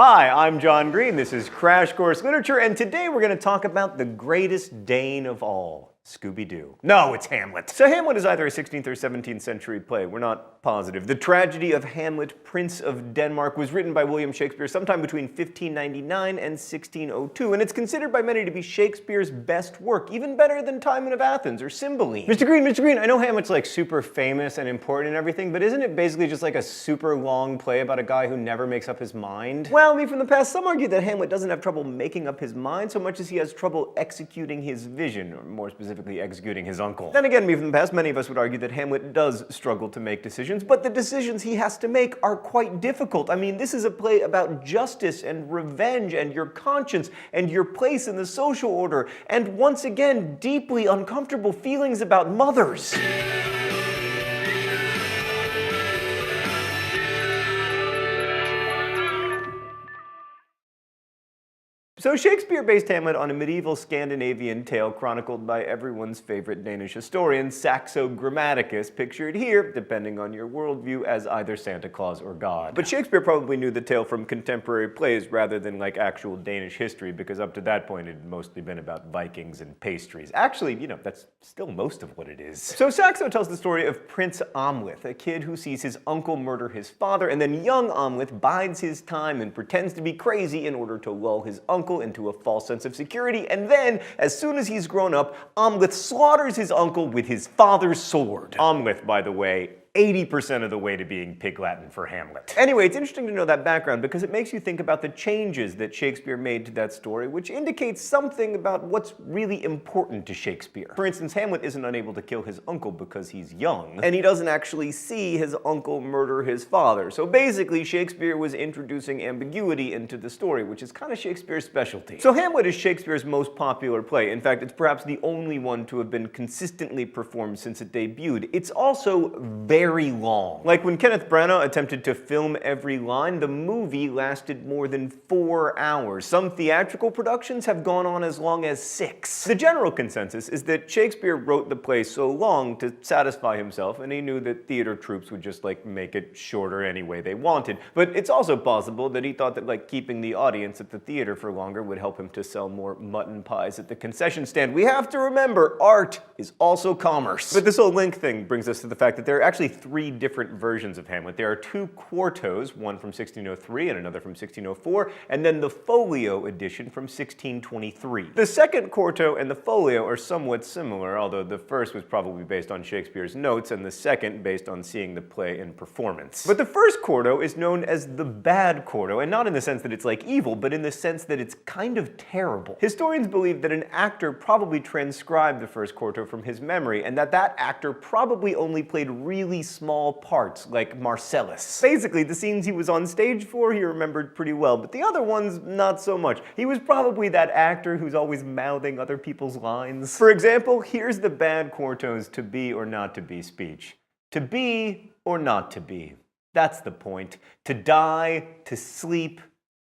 Hi, I'm John Green. This is Crash Course Literature, and today we're going to talk about the greatest Dane of all, Scooby-Doo. No, it's Hamlet. So Hamlet is either a 16th or 17th century play. We're not positive. The tragedy of Hamlet, Prince of Denmark, was written by William Shakespeare sometime between 1599 and 1602, and it's considered by many to be Shakespeare's best work, even better than Timon of Athens or Cymbeline. Mr. Green, I know Hamlet's like super famous and important and everything, but isn't it basically just like a super long play about a guy who never makes up his mind? Well, me from the past, some argue that Hamlet doesn't have trouble making up his mind so much as he has trouble executing his vision, or more specifically executing his uncle. Then again, me from the past, many of us would argue that Hamlet does struggle to make decisions, but the decisions he has to make are quite difficult. I mean, this is a play about justice and revenge and your conscience and your place in the social order, and once again, deeply uncomfortable feelings about mothers. So Shakespeare based Hamlet on a medieval Scandinavian tale chronicled by everyone's favorite Danish historian, Saxo Grammaticus, pictured here, depending on your worldview, as either Santa Claus or God. But Shakespeare probably knew the tale from contemporary plays rather than like actual Danish history, because up to that point it had mostly been about Vikings and pastries. Actually, that's still most of what it is. So Saxo tells the story of Prince Amleth, a kid who sees his uncle murder his father, and then young Amleth bides his time and pretends to be crazy in order to lull his uncle into a false sense of security, and then, as soon as he's grown up, Amleth slaughters his uncle with his father's sword. Amleth, by the way, 80% of the way to being Pig Latin for Hamlet. Anyway, it's interesting to know that background because it makes you think about the changes that Shakespeare made to that story, which indicates something about what's really important to Shakespeare. For instance, Hamlet isn't unable to kill his uncle because he's young, and he doesn't actually see his uncle murder his father. So basically, Shakespeare was introducing ambiguity into the story, which is kind of Shakespeare's specialty. So Hamlet is Shakespeare's most popular play. In fact, it's perhaps the only one to have been consistently performed since it debuted. It's also very long. Like when Kenneth Branagh attempted to film every line, the movie lasted more than 4 hours. Some theatrical productions have gone on as long as 6. The general consensus is that Shakespeare wrote the play so long to satisfy himself, and he knew that theater troupes would just make it shorter any way they wanted. But it's also possible that he thought that keeping the audience at the theater for longer would help him to sell more mutton pies at the concession stand. We have to remember, art is also commerce. But this whole link thing brings us to the fact that there are actually 3 different versions of Hamlet. There are 2 quartos, one from 1603 and another from 1604, and then the folio edition from 1623. The second quarto and the folio are somewhat similar, although the first was probably based on Shakespeare's notes and the second based on seeing the play in performance. But the first quarto is known as the bad quarto, and not in the sense that it's evil, but in the sense that it's kind of terrible. Historians believe that an actor probably transcribed the first quarto from his memory, and that actor probably only played really small parts, like Marcellus. Basically, the scenes he was on stage for, he remembered pretty well, but the other ones, not so much. He was probably that actor who's always mouthing other people's lines. For example, here's the bad quarto's to be or not to be speech. To be or not to be. That's the point. To die, to sleep.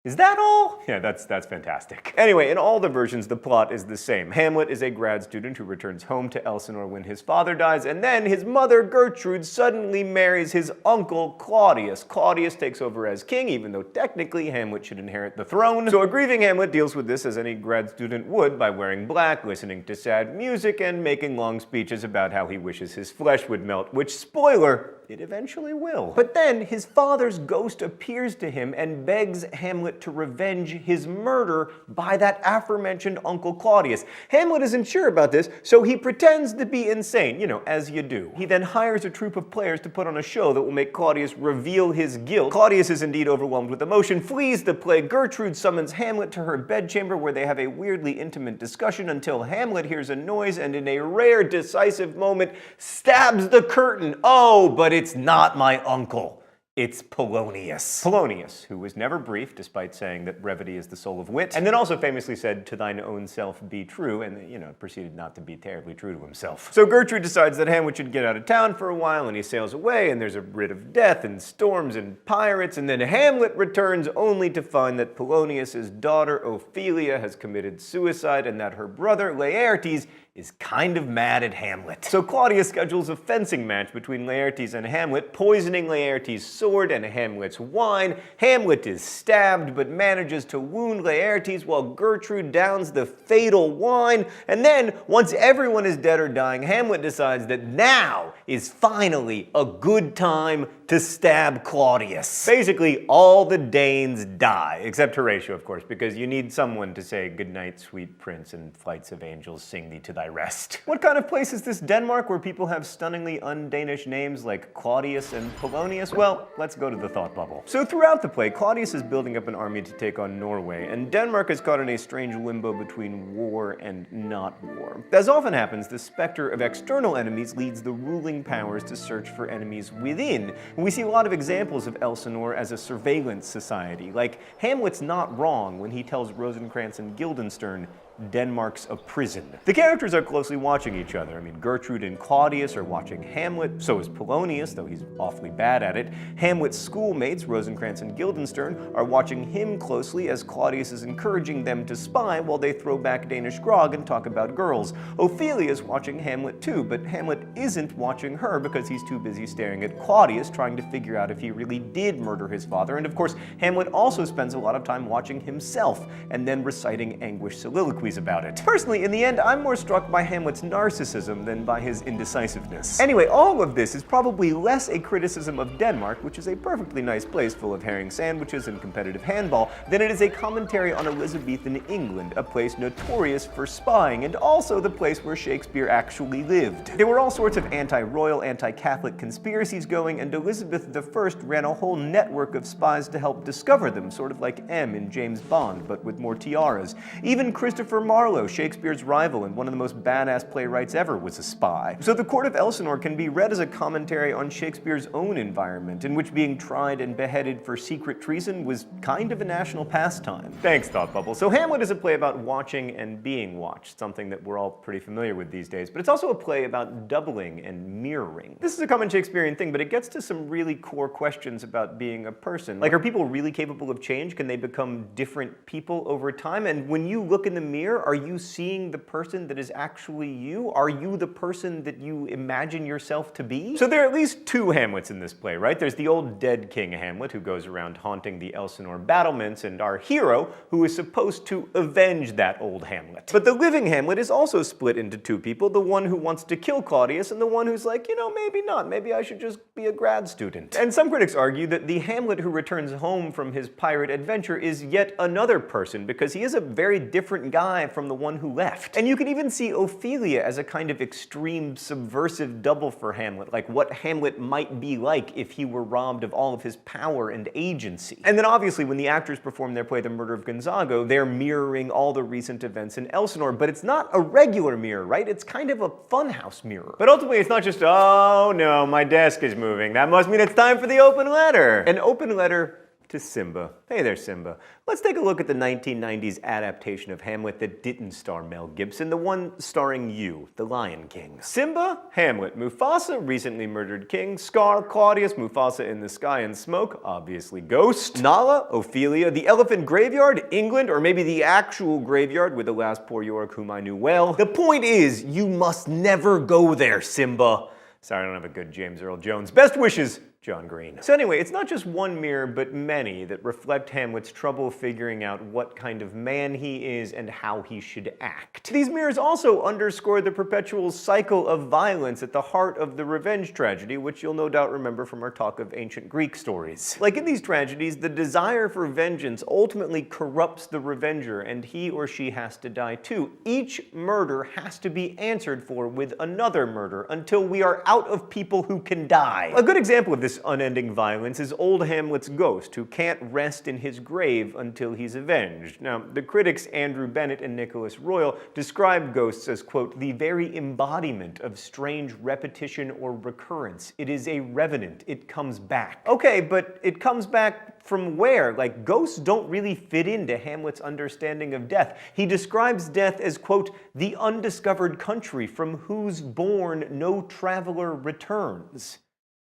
Is that all? Yeah, that's fantastic. Anyway, in all the versions, the plot is the same. Hamlet is a grad student who returns home to Elsinore when his father dies, and then his mother, Gertrude, suddenly marries his uncle, Claudius. Claudius takes over as king, even though technically Hamlet should inherit the throne. So a grieving Hamlet deals with this as any grad student would, by wearing black, listening to sad music, and making long speeches about how he wishes his flesh would melt, which, spoiler, it eventually will. But then his father's ghost appears to him and begs Hamlet to revenge his murder by that aforementioned Uncle Claudius. Hamlet isn't sure about this, so he pretends to be insane, as you do. He then hires a troupe of players to put on a show that will make Claudius reveal his guilt. Claudius is indeed overwhelmed with emotion, flees the play. Gertrude summons Hamlet to her bedchamber where they have a weirdly intimate discussion until Hamlet hears a noise and in a rare decisive moment stabs the curtain. Oh, but it's not my uncle. It's Polonius. Polonius, who was never brief, despite saying that brevity is the soul of wit, and then also famously said, "To thine own self be true," and, proceeded not to be terribly true to himself. So Gertrude decides that Hamlet should get out of town for a while, and he sails away, and there's a writ of death, and storms, and pirates, and then Hamlet returns only to find that Polonius's daughter, Ophelia, has committed suicide, and that her brother, Laertes, is kind of mad at Hamlet. So Claudius schedules a fencing match between Laertes and Hamlet, poisoning Laertes' sword and Hamlet's wine. Hamlet is stabbed but manages to wound Laertes while Gertrude downs the fatal wine. And then, once everyone is dead or dying, Hamlet decides that now is finally a good time to stab Claudius. Basically, all the Danes die, except Horatio, of course, because you need someone to say, "Good night, sweet prince, and flights of angels sing thee to thy rest." What kind of place is this Denmark where people have stunningly un-Danish names like Claudius and Polonius? Well, let's go to the thought bubble. So throughout the play, Claudius is building up an army to take on Norway, and Denmark is caught in a strange limbo between war and not war. As often happens, the specter of external enemies leads the ruling powers to search for enemies within. We see a lot of examples of Elsinore as a surveillance society, like Hamlet's not wrong when he tells Rosencrantz and Guildenstern, "Denmark's a prison." The characters are closely watching each other. I mean, Gertrude and Claudius are watching Hamlet, so is Polonius, though he's awfully bad at it. Hamlet's schoolmates, Rosencrantz and Guildenstern, are watching him closely as Claudius is encouraging them to spy while they throw back Danish grog and talk about girls. Ophelia's watching Hamlet too, but Hamlet isn't watching her because he's too busy staring at Claudius, trying to figure out if he really did murder his father. And of course, Hamlet also spends a lot of time watching himself and then reciting anguished soliloquies about it. Personally, in the end, I'm more struck by Hamlet's narcissism than by his indecisiveness. Anyway, all of this is probably less a criticism of Denmark, which is a perfectly nice place full of herring sandwiches and competitive handball, than it is a commentary on Elizabethan England, a place notorious for spying, and also the place where Shakespeare actually lived. There were all sorts of anti-royal, anti-Catholic conspiracies going, and Elizabeth I ran a whole network of spies to help discover them, sort of like M in James Bond, but with more tiaras. Even Christopher Marlowe, Shakespeare's rival and one of the most badass playwrights ever, was a spy. So the Court of Elsinore can be read as a commentary on Shakespeare's own environment, in which being tried and beheaded for secret treason was kind of a national pastime. Thanks, Thought Bubble. So Hamlet is a play about watching and being watched, something that we're all pretty familiar with these days, but it's also a play about doubling and mirroring. This is a common Shakespearean thing, but it gets to some really core questions about being a person. Like, are people really capable of change? Can they become different people over time? And when you look in the mirror, are you seeing the person that is actually you? Are you the person that you imagine yourself to be? So there are at least two Hamlets in this play, right? There's the old dead King Hamlet, who goes around haunting the Elsinore battlements, and our hero, who is supposed to avenge that old Hamlet. But the living Hamlet is also split into two people, the one who wants to kill Claudius, and the one who's like, you know, maybe not, maybe I should just be a grad student. And some critics argue that the Hamlet who returns home from his pirate adventure is yet another person, because he is a very different guy from the one who left. And you can even see Ophelia as a kind of extreme subversive double for Hamlet, like what Hamlet might be like if he were robbed of all of his power and agency. And then obviously when the actors perform their play The Murder of Gonzago, they're mirroring all the recent events in Elsinore, but it's not a regular mirror, right? It's kind of a funhouse mirror. But ultimately it's not just, oh no, my desk is moving. That must mean it's time for the open letter. An open letter to Simba. Hey there, Simba. Let's take a look at the 1990s adaptation of Hamlet that didn't star Mel Gibson, the one starring you, the Lion King. Simba, Hamlet, Mufasa, recently murdered king, Scar, Claudius, Mufasa in the sky and smoke, obviously Ghost, Nala, Ophelia, the elephant graveyard, England, or maybe the actual graveyard with the last poor Yorick whom I knew well. The point is, you must never go there, Simba. Sorry, I don't have a good James Earl Jones. Best wishes, John Green. So anyway, it's not just one mirror, but many that reflect Hamlet's trouble figuring out what kind of man he is and how he should act. These mirrors also underscore the perpetual cycle of violence at the heart of the revenge tragedy, which you'll no doubt remember from our talk of ancient Greek stories. Like in these tragedies, the desire for vengeance ultimately corrupts the revenger, and he or she has to die too. Each murder has to be answered for with another murder until we are out of people who can die. A good example of this unending violence is old Hamlet's ghost, who can't rest in his grave until he's avenged. Now, the critics Andrew Bennett and Nicholas Royal describe ghosts as, quote, the very embodiment of strange repetition or recurrence. It is a revenant. It comes back. Okay, but it comes back from where? Like, ghosts don't really fit into Hamlet's understanding of death. He describes death as, quote, the undiscovered country from whose bourne no traveler returns.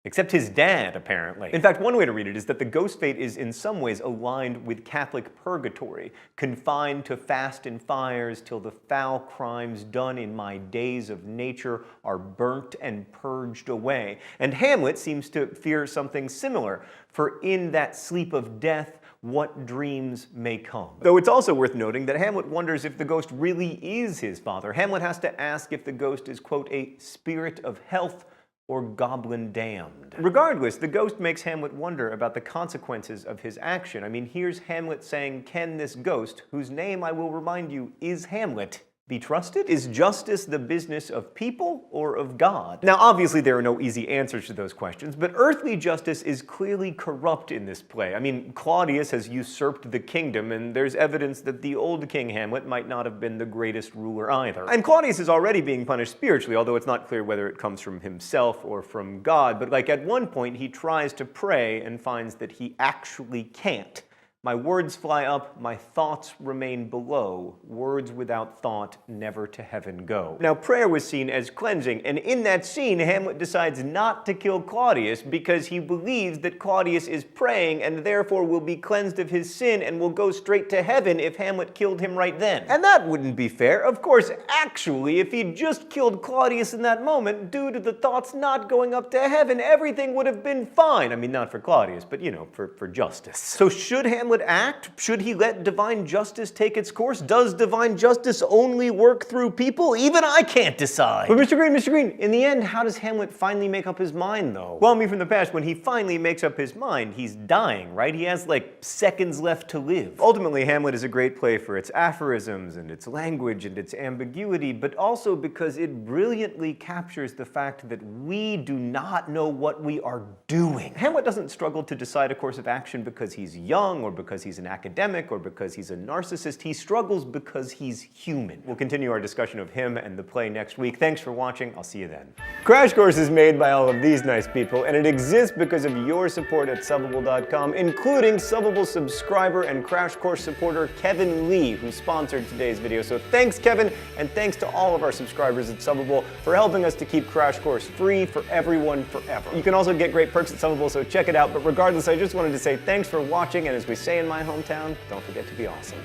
Except his dad, apparently. In fact, one way to read it is that the ghost fate is in some ways aligned with Catholic purgatory, confined to fast and fires till the foul crimes done in my days of nature are burnt and purged away. And Hamlet seems to fear something similar, for in that sleep of death, what dreams may come. Though it's also worth noting that Hamlet wonders if the ghost really is his father. Hamlet has to ask if the ghost is, quote, a spirit of health or goblin damned. Regardless, the ghost makes Hamlet wonder about the consequences of his action. I mean, here's Hamlet saying, can this ghost, whose name I will remind you is Hamlet, be trusted? Is justice the business of people or of God? Now, obviously there are no easy answers to those questions, but earthly justice is clearly corrupt in this play. I mean, Claudius has usurped the kingdom, and there's evidence that the old King Hamlet might not have been the greatest ruler either. And Claudius is already being punished spiritually, although it's not clear whether it comes from himself or from God. But like at one point, he tries to pray and finds that he actually can't. My words fly up, my thoughts remain below. Words without thought never to heaven go. Now, prayer was seen as cleansing, and in that scene, Hamlet decides not to kill Claudius because he believes that Claudius is praying and therefore will be cleansed of his sin and will go straight to heaven if Hamlet killed him right then. And that wouldn't be fair. Of course, actually, if he'd just killed Claudius in that moment, due to the thoughts not going up to heaven, everything would have been fine. I mean, not for Claudius, but, you know, for justice. So should Hamlet act? Should he let divine justice take its course? Does divine justice only work through people? Even I can't decide. But Mr. Green, in the end, how does Hamlet finally make up his mind, though? Well, me from the past, when he finally makes up his mind, he's dying, right? He has, like, seconds left to live. Ultimately, Hamlet is a great play for its aphorisms and its language and its ambiguity, but also because it brilliantly captures the fact that we do not know what we are doing. Hamlet doesn't struggle to decide a course of action because he's young or because he's an academic or because he's a narcissist. He struggles because he's human. We'll continue our discussion of him and the play next week. Thanks for watching. I'll see you then. Crash Course is made by all of these nice people, and it exists because of your support at Subbable.com, including Subbable subscriber and Crash Course supporter Kevin Lee, who sponsored today's video. So thanks, Kevin, and thanks to all of our subscribers at Subbable for helping us to keep Crash Course free for everyone forever. You can also get great perks at Subbable, so check it out. But regardless, I just wanted to say thanks for watching, and as we say in my hometown, don't forget to be awesome.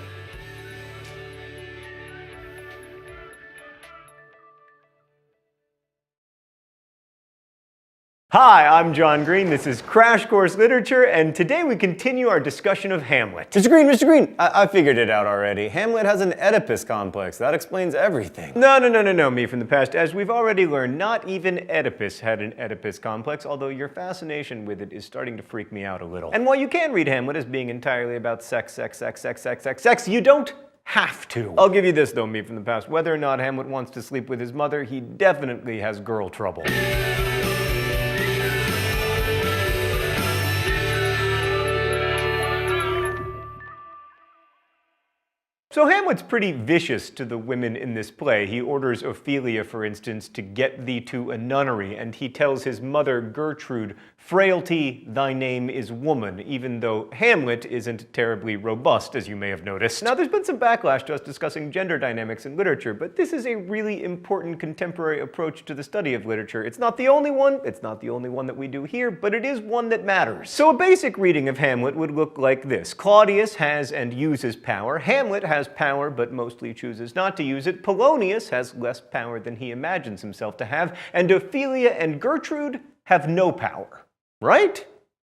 Hi, I'm John Green. This is Crash Course Literature, and today we continue our discussion of Hamlet. Mr. Green, I figured it out already. Hamlet has an Oedipus complex. That explains everything. No, me from the past. As we've already learned, not even Oedipus had an Oedipus complex, although your fascination with it is starting to freak me out a little. And while you can read Hamlet as being entirely about sex, you don't have to. I'll give you this though, me from the past. Whether or not Hamlet wants to sleep with his mother, he definitely has girl trouble. So Hamlet's pretty vicious to the women in this play. He orders Ophelia, for instance, to get thee to a nunnery, and he tells his mother Gertrude, "Frailty, thy name is woman," even though Hamlet isn't terribly robust, as you may have noticed. Now, there's been some backlash to us discussing gender dynamics in literature, but this is a really important contemporary approach to the study of literature. It's not the only one that we do here, but it is one that matters. So a basic reading of Hamlet would look like this. Claudius has and uses power. Hamlet has power, but mostly chooses not to use it. Polonius has less power than he imagines himself to have. And Ophelia and Gertrude have no power. Right?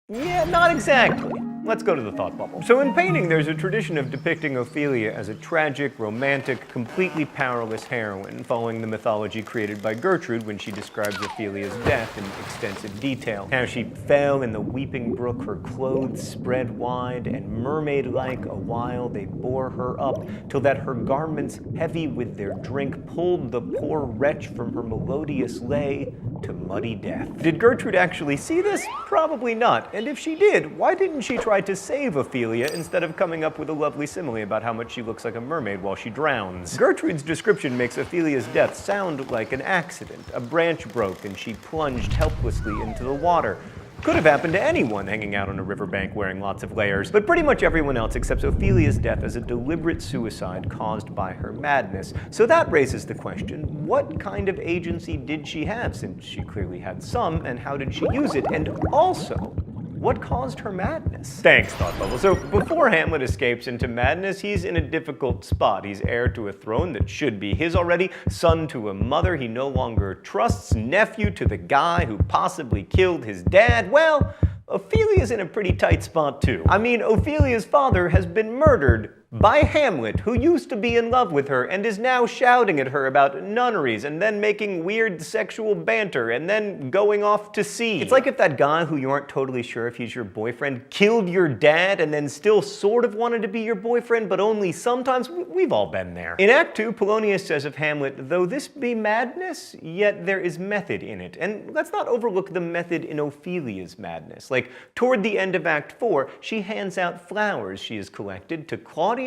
Yeah, not exactly. Let's go to the thought bubble. So in painting, there's a tradition of depicting Ophelia as a tragic, romantic, completely powerless heroine, following the mythology created by Gertrude when she describes Ophelia's death in extensive detail. How she fell in the weeping brook, her clothes spread wide, and mermaid-like a while they bore her up, till that her garments, heavy with their drink, pulled the poor wretch from her melodious lay to muddy death. Did Gertrude actually see this? Probably not. And if she did, why didn't she try to save Ophelia instead of coming up with a lovely simile about how much she looks like a mermaid while she drowns? Gertrude's description makes Ophelia's death sound like an accident. A branch broke and she plunged helplessly into the water. Could have happened to anyone hanging out on a riverbank wearing lots of layers, but pretty much everyone else accepts Ophelia's death as a deliberate suicide caused by her madness. So that raises the question, what kind of agency did she have, since she clearly had some, and how did she use it? And also, what caused her madness? Thanks, Thought Bubble. So before Hamlet escapes into madness, he's in a difficult spot. He's heir to a throne that should be his already, son to a mother he no longer trusts, nephew to the guy who possibly killed his dad. Well, Ophelia's in a pretty tight spot too. I mean, Ophelia's father has been murdered by Hamlet, who used to be in love with her and is now shouting at her about nunneries and then making weird sexual banter and then going off to sea. It's like if that guy who you aren't totally sure if he's your boyfriend killed your dad and then still sort of wanted to be your boyfriend, but only sometimes. We've all been there. In Act 2, Polonius says of Hamlet, "Though this be madness, yet there is method in it." And let's not overlook the method in Ophelia's madness. Like, toward the end of Act 4, she hands out flowers she has collected to Claudius,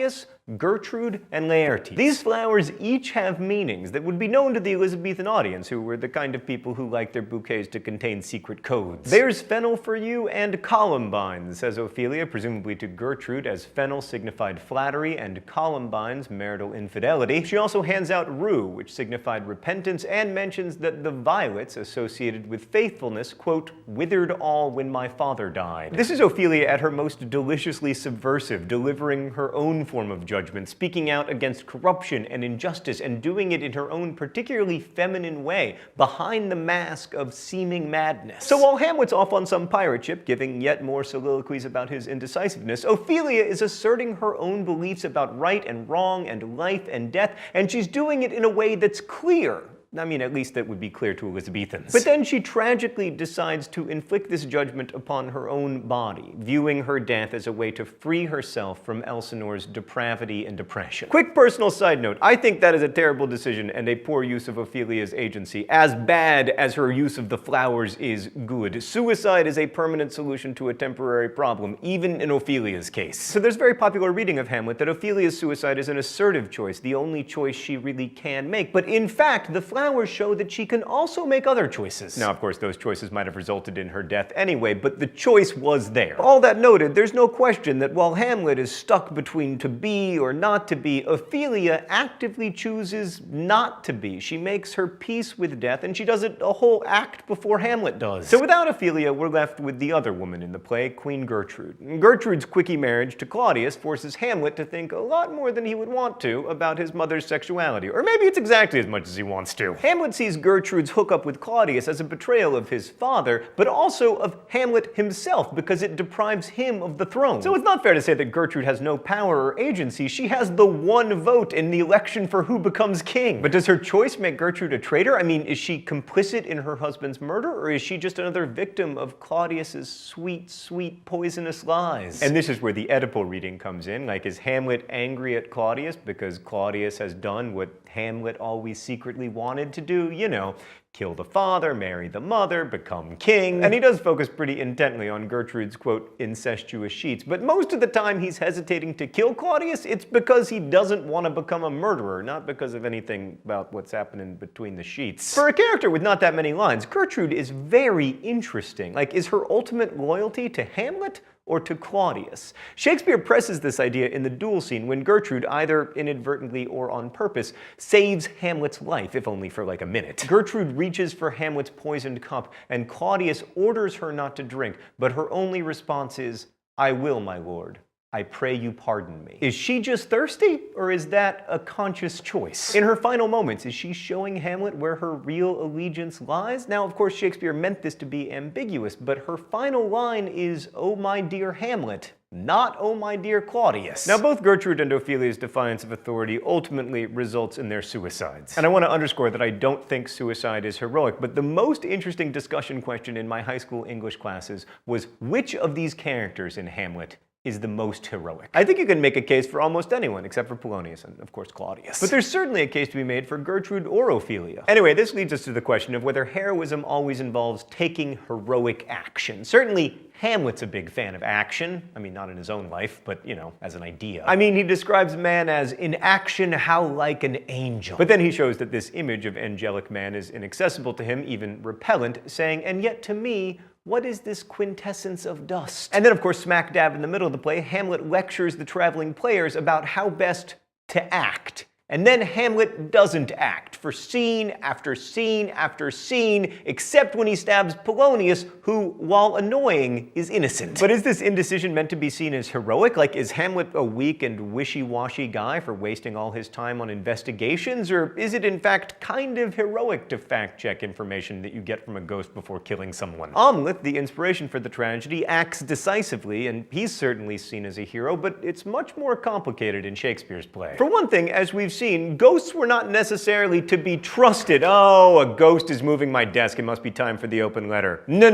Gertrude, and Laertes. These flowers each have meanings that would be known to the Elizabethan audience, who were the kind of people who liked their bouquets to contain secret codes. "There's fennel for you and columbine," says Ophelia, presumably to Gertrude, as fennel signified flattery and columbine's marital infidelity. She also hands out rue, which signified repentance, and mentions that the violets associated with faithfulness, quote, "withered all when my father died." This is Ophelia at her most deliciously subversive, delivering her own form of judgment, speaking out against corruption and injustice, and doing it in her own particularly feminine way, behind the mask of seeming madness. So while Hamlet's off on some pirate ship, giving yet more soliloquies about his indecisiveness, Ophelia is asserting her own beliefs about right and wrong and life and death, and she's doing it in a way that's clear. I mean, at least that would be clear to Elizabethans. But then she tragically decides to inflict this judgment upon her own body, viewing her death as a way to free herself from Elsinore's depravity and depression. Quick personal side note, I think that is a terrible decision and a poor use of Ophelia's agency, as bad as her use of the flowers is good. Suicide is a permanent solution to a temporary problem, even in Ophelia's case. So there's a very popular reading of Hamlet that Ophelia's suicide is an assertive choice, the only choice she really can make. But in fact, the flowers show that she can also make other choices. Now, of course, those choices might have resulted in her death anyway, but the choice was there. All that noted, there's no question that while Hamlet is stuck between to be or not to be, Ophelia actively chooses not to be. She makes her peace with death, and she does it a whole act before Hamlet does. So without Ophelia, we're left with the other woman in the play, Queen Gertrude. Gertrude's quickie marriage to Claudius forces Hamlet to think a lot more than he would want to about his mother's sexuality, or maybe it's exactly as much as he wants to. Hamlet sees Gertrude's hookup with Claudius as a betrayal of his father, but also of Hamlet himself, because it deprives him of the throne. So it's not fair to say that Gertrude has no power or agency. She has the one vote in the election for who becomes king. But does her choice make Gertrude a traitor? I mean, is she complicit in her husband's murder, or is she just another victim of Claudius's sweet, sweet, poisonous lies? And this is where the Oedipal reading comes in. Like, is Hamlet angry at Claudius because Claudius has done what Hamlet always secretly wanted to do? You know, kill the father, marry the mother, become king. And he does focus pretty intently on Gertrude's, quote, incestuous sheets. But most of the time he's hesitating to kill Claudius, it's because he doesn't want to become a murderer, not because of anything about what's happening between the sheets. For a character with not that many lines, Gertrude is very interesting. Like, is her ultimate loyalty to Hamlet or to Claudius? Shakespeare presses this idea in the duel scene when Gertrude, either inadvertently or on purpose, saves Hamlet's life, if only for like a minute. Gertrude reaches for Hamlet's poisoned cup, and Claudius orders her not to drink, but her only response is, "I will, my lord. I pray you pardon me." Is she just thirsty, or is that a conscious choice? In her final moments, is she showing Hamlet where her real allegiance lies? Now, of course, Shakespeare meant this to be ambiguous, but her final line is, "Oh, my dear Hamlet," not "Oh, my dear Claudius." Now, both Gertrude and Ophelia's defiance of authority ultimately results in their suicides. And I want to underscore that I don't think suicide is heroic, but the most interesting discussion question in my high school English classes was, which of these characters in Hamlet is the most heroic? I think you can make a case for almost anyone except for Polonius and, of course, Claudius. But there's certainly a case to be made for Gertrude or Ophelia. Anyway, this leads us to the question of whether heroism always involves taking heroic action. Certainly, Hamlet's a big fan of action. I mean, not in his own life, but, you know, as an idea. I mean, he describes man as in action how like an angel. But then he shows that this image of angelic man is inaccessible to him, even repellent, saying, "And yet to me, What is this quintessence of dust? And then, of course, smack dab in the middle of the play, Hamlet lectures the traveling players about how best to act. And then Hamlet doesn't act for scene after scene after scene, except when he stabs Polonius, who, while annoying, is innocent. But is this indecision meant to be seen as heroic? Like, is Hamlet a weak and wishy-washy guy for wasting all his time on investigations? Or is it, in fact, kind of heroic to fact-check information that you get from a ghost before killing someone? Amleth, the inspiration for the tragedy, acts decisively, and he's certainly seen as a hero, but it's much more complicated in Shakespeare's play. For one thing, as we've seen, ghosts were not necessarily to be trusted. Oh, a ghost is moving my desk. It must be time for the open letter. No.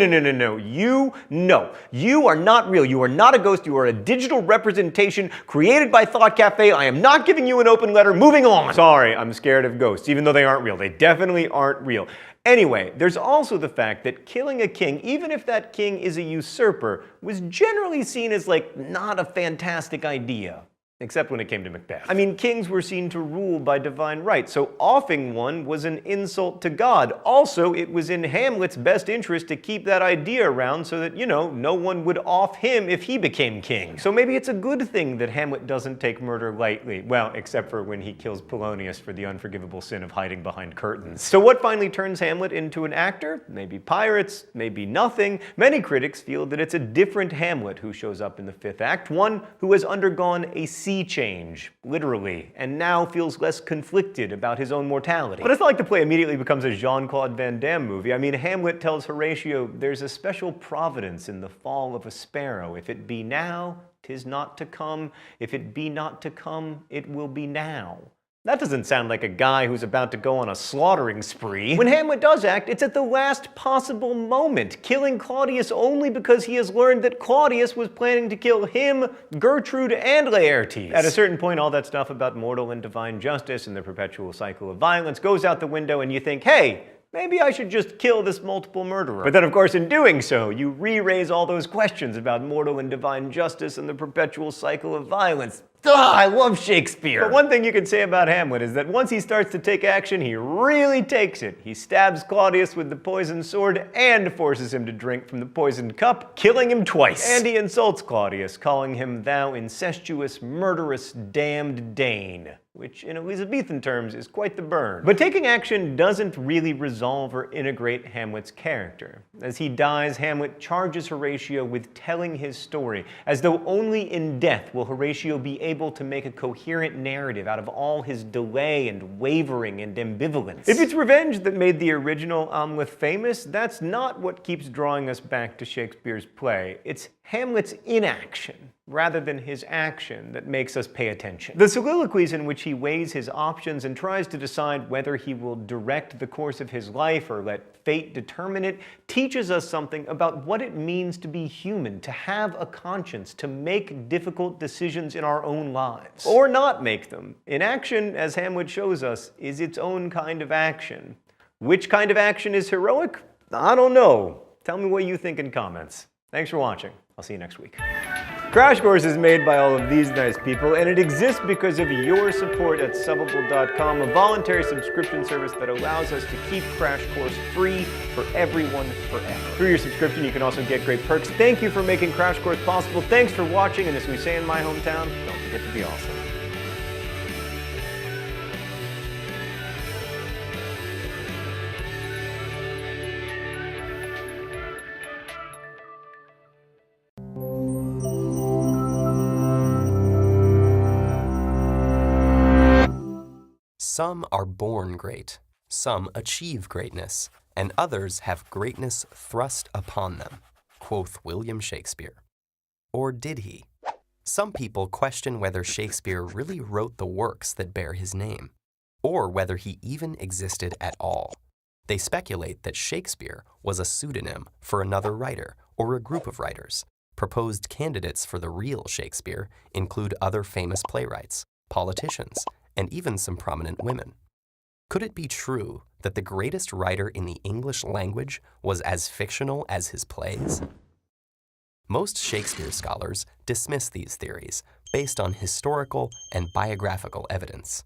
You are not real. You are not a ghost. You are a digital representation created by Thought Cafe. I am not giving you an open letter. Moving on. Sorry, I'm scared of ghosts, even though they aren't real. They definitely aren't real. Anyway, there's also the fact that killing a king, even if that king is a usurper, was generally seen as, like, not a fantastic idea. Except when it came to Macbeth. I mean, kings were seen to rule by divine right, so offing one was an insult to God. Also, it was in Hamlet's best interest to keep that idea around so that, no one would off him if he became king. So maybe it's a good thing that Hamlet doesn't take murder lightly. Well, except for when he kills Polonius for the unforgivable sin of hiding behind curtains. So what finally turns Hamlet into an actor? Maybe pirates, maybe nothing. Many critics feel that it's a different Hamlet who shows up in the fifth act, one who has undergone a sea change, literally, and now feels less conflicted about his own mortality. But it's not like the play immediately becomes a Jean-Claude Van Damme movie. I mean, Hamlet tells Horatio, there's a special providence in the fall of a sparrow. If it be now, 'tis not to come. If it be not to come, it will be now. That doesn't sound like a guy who's about to go on a slaughtering spree. When Hamlet does act, it's at the last possible moment, killing Claudius only because he has learned that Claudius was planning to kill him, Gertrude, and Laertes. At a certain point, all that stuff about mortal and divine justice and the perpetual cycle of violence goes out the window, and you think, hey, maybe I should just kill this multiple murderer. But then, of course, in doing so, you re-raise all those questions about mortal and divine justice and the perpetual cycle of violence. I love Shakespeare. But one thing you can say about Hamlet is that once he starts to take action, he really takes it. He stabs Claudius with the poisoned sword and forces him to drink from the poisoned cup, killing him twice. And he insults Claudius, calling him thou incestuous, murderous, damned Dane, which in Elizabethan terms is quite the burn. But taking action doesn't really resolve or integrate Hamlet's character. As he dies, Hamlet charges Horatio with telling his story, as though only in death will Horatio be able to make a coherent narrative out of all his delay and wavering and ambivalence. If it's revenge that made the original Amleth famous, that's not what keeps drawing us back to Shakespeare's play. It's Hamlet's inaction, rather than his action, that makes us pay attention. The soliloquies in which he weighs his options and tries to decide whether he will direct the course of his life or let fate determine it teaches us something about what it means to be human, to have a conscience, to make difficult decisions in our own lives. Or not make them. Inaction, as Hamlet shows us, is its own kind of action. Which kind of action is heroic? I don't know. Tell me what you think in comments. Thanks for watching. I'll see you next week. Crash Course is made by all of these nice people, and it exists because of your support at Subbable.com, a voluntary subscription service that allows us to keep Crash Course free for everyone forever. Through your subscription, you can also get great perks. Thank you for making Crash Course possible. Thanks for watching, and as we say in my hometown, don't forget to be awesome. Some are born great, some achieve greatness, and others have greatness thrust upon them, quoth William Shakespeare. Or did he? Some people question whether Shakespeare really wrote the works that bear his name, or whether he even existed at all. They speculate that Shakespeare was a pseudonym for another writer or a group of writers. Proposed candidates for the real Shakespeare include other famous playwrights, politicians, and even some prominent women. Could it be true that the greatest writer in the English language was as fictional as his plays? Most Shakespeare scholars dismiss these theories based on historical and biographical evidence.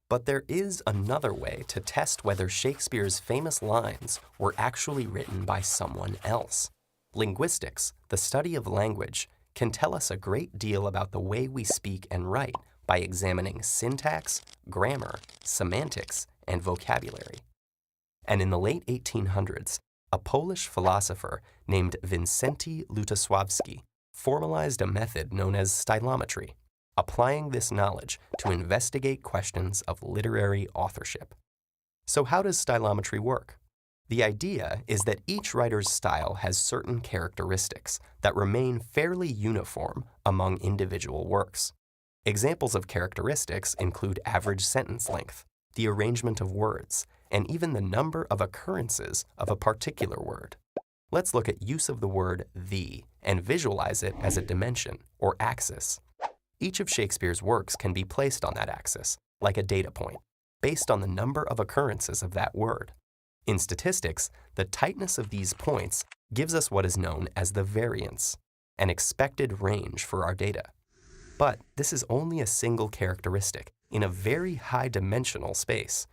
But there is another way to test whether Shakespeare's famous lines were actually written by someone else. Linguistics, the study of language, can tell us a great deal about the way we speak and write by examining syntax, grammar, semantics, and vocabulary. And in the late 1800s, a Polish philosopher named Wincenty Lutosławski formalized a method known as stylometry, applying this knowledge to investigate questions of literary authorship. So how does stylometry work? The idea is that each writer's style has certain characteristics that remain fairly uniform among individual works. Examples of characteristics include average sentence length, the arrangement of words, and even the number of occurrences of a particular word. Let's look at use of the word "the" and visualize it as a dimension or axis. Each of Shakespeare's works can be placed on that axis, like a data point, based on the number of occurrences of that word. In statistics, the tightness of these points gives us what is known as the variance, an expected range for our data. But this is only a single characteristic in a very high-dimensional space.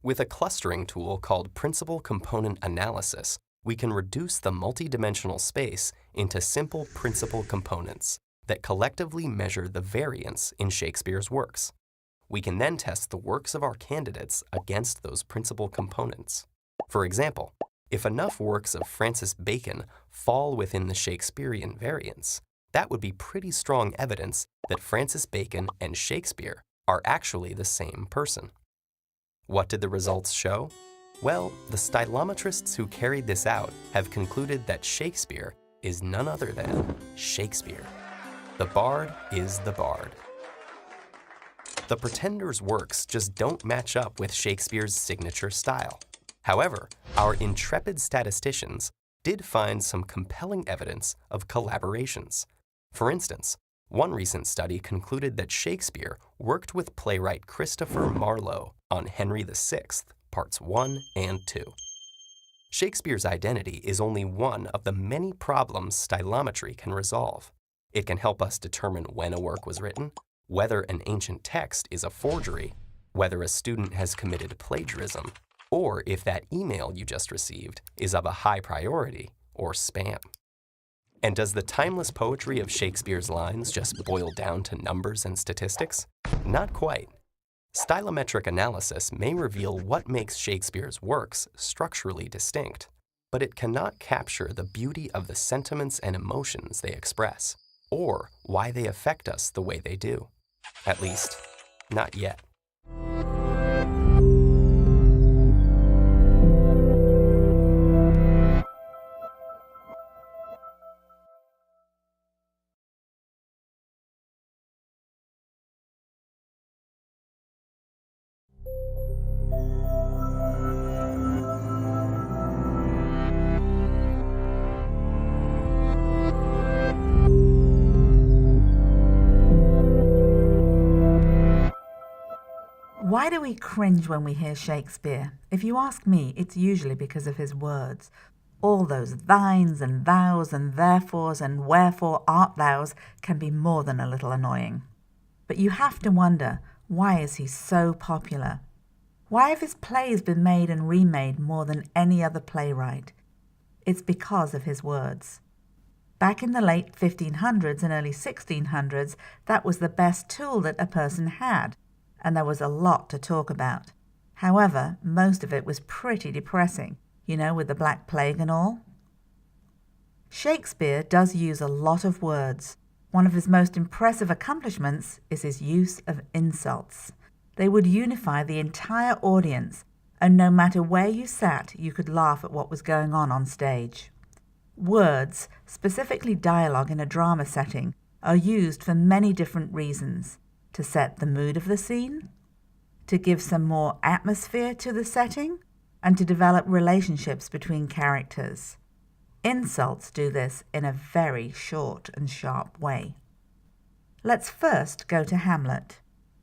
With a clustering tool called principal component analysis, we can reduce the multidimensional space into simple principal components that collectively measure the variance in Shakespeare's works. We can then test the works of our candidates against those principal components. For example, if enough works of Francis Bacon fall within the Shakespearean variance, that would be pretty strong evidence that Francis Bacon and Shakespeare are actually the same person. What did the results show? Well, the stylometrists who carried this out have concluded that Shakespeare is none other than Shakespeare. The bard is the bard. The Pretender's works just don't match up with Shakespeare's signature style. However, our intrepid statisticians did find some compelling evidence of collaborations. For instance, one recent study concluded that Shakespeare worked with playwright Christopher Marlowe on Henry VI, Parts 1 and 2. Shakespeare's identity is only one of the many problems stylometry can resolve. It can help us determine when a work was written, whether an ancient text is a forgery, whether a student has committed plagiarism, or if that email you just received is of a high priority or spam. And does the timeless poetry of Shakespeare's lines just boil down to numbers and statistics? Not quite. Stylometric analysis may reveal what makes Shakespeare's works structurally distinct, but it cannot capture the beauty of the sentiments and emotions they express, or why they affect us the way they do. At least, not yet. Why do we cringe when we hear Shakespeare? If you ask me, it's usually because of his words. All those thines and thous and therefores and wherefore art thous can be more than a little annoying. But you have to wonder, why is he so popular? Why have his plays been made and remade more than any other playwright? It's because of his words. Back in the late 1500s and early 1600s, that was the best tool that a person had, and there was a lot to talk about. However, most of it was pretty depressing, with the Black Plague and all. Shakespeare does use a lot of words. One of his most impressive accomplishments is his use of insults. They would unify the entire audience, and no matter where you sat, you could laugh at what was going on stage. Words, specifically dialogue in a drama setting, are used for many different reasons. To set the mood of the scene, to give some more atmosphere to the setting, and to develop relationships between characters. Insults do this in a very short and sharp way. Let's first go to Hamlet.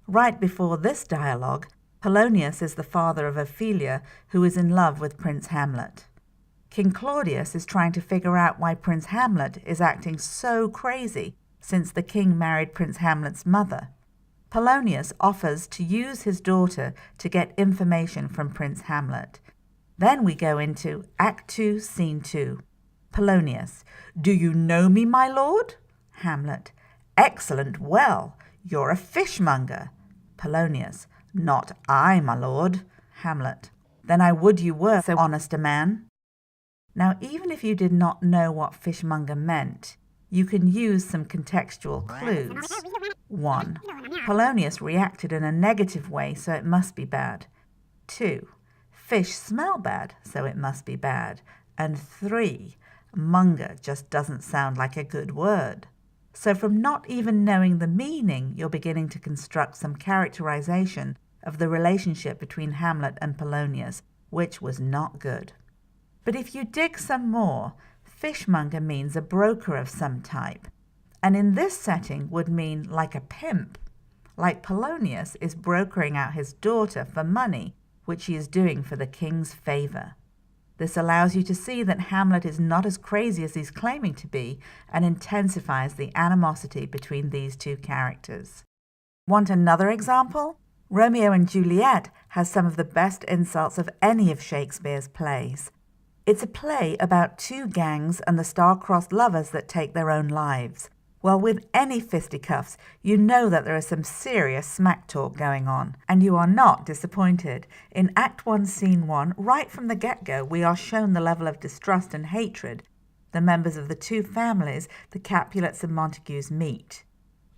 Right before this dialogue, Polonius is the father of Ophelia, who is in love with Prince Hamlet. King Claudius is trying to figure out why Prince Hamlet is acting so crazy since the king married Prince Hamlet's mother. Polonius offers to use his daughter to get information from Prince Hamlet. Then we go into Act 2, Scene 2. Polonius. Do you know me, my lord? Hamlet. Excellent, well, you're a fishmonger. Polonius. Not I, my lord. Hamlet. Then I would you were so honest a man. Now, even if you did not know what fishmonger meant, you can use some contextual clues. 1. Polonius reacted in a negative way, so it must be bad. 2. Fish smell bad, so it must be bad. And 3. Monger just doesn't sound like a good word. So from not even knowing the meaning, you're beginning to construct some characterization of the relationship between Hamlet and Polonius, which was not good. But if you dig some more, fishmonger means a broker of some type, and in this setting would mean like a pimp, like Polonius is brokering out his daughter for money, which he is doing for the king's favor. This allows you to see that Hamlet is not as crazy as he's claiming to be and intensifies the animosity between these two characters. Want another example? Romeo and Juliet has some of the best insults of any of Shakespeare's plays. It's a play about two gangs and the star-crossed lovers that take their own lives. Well, with any fisticuffs, you know that there is some serious smack talk going on, and you are not disappointed. In Act 1, Scene 1, right from the get-go, we are shown the level of distrust and hatred the members of the two families, the Capulets and Montagues, meet.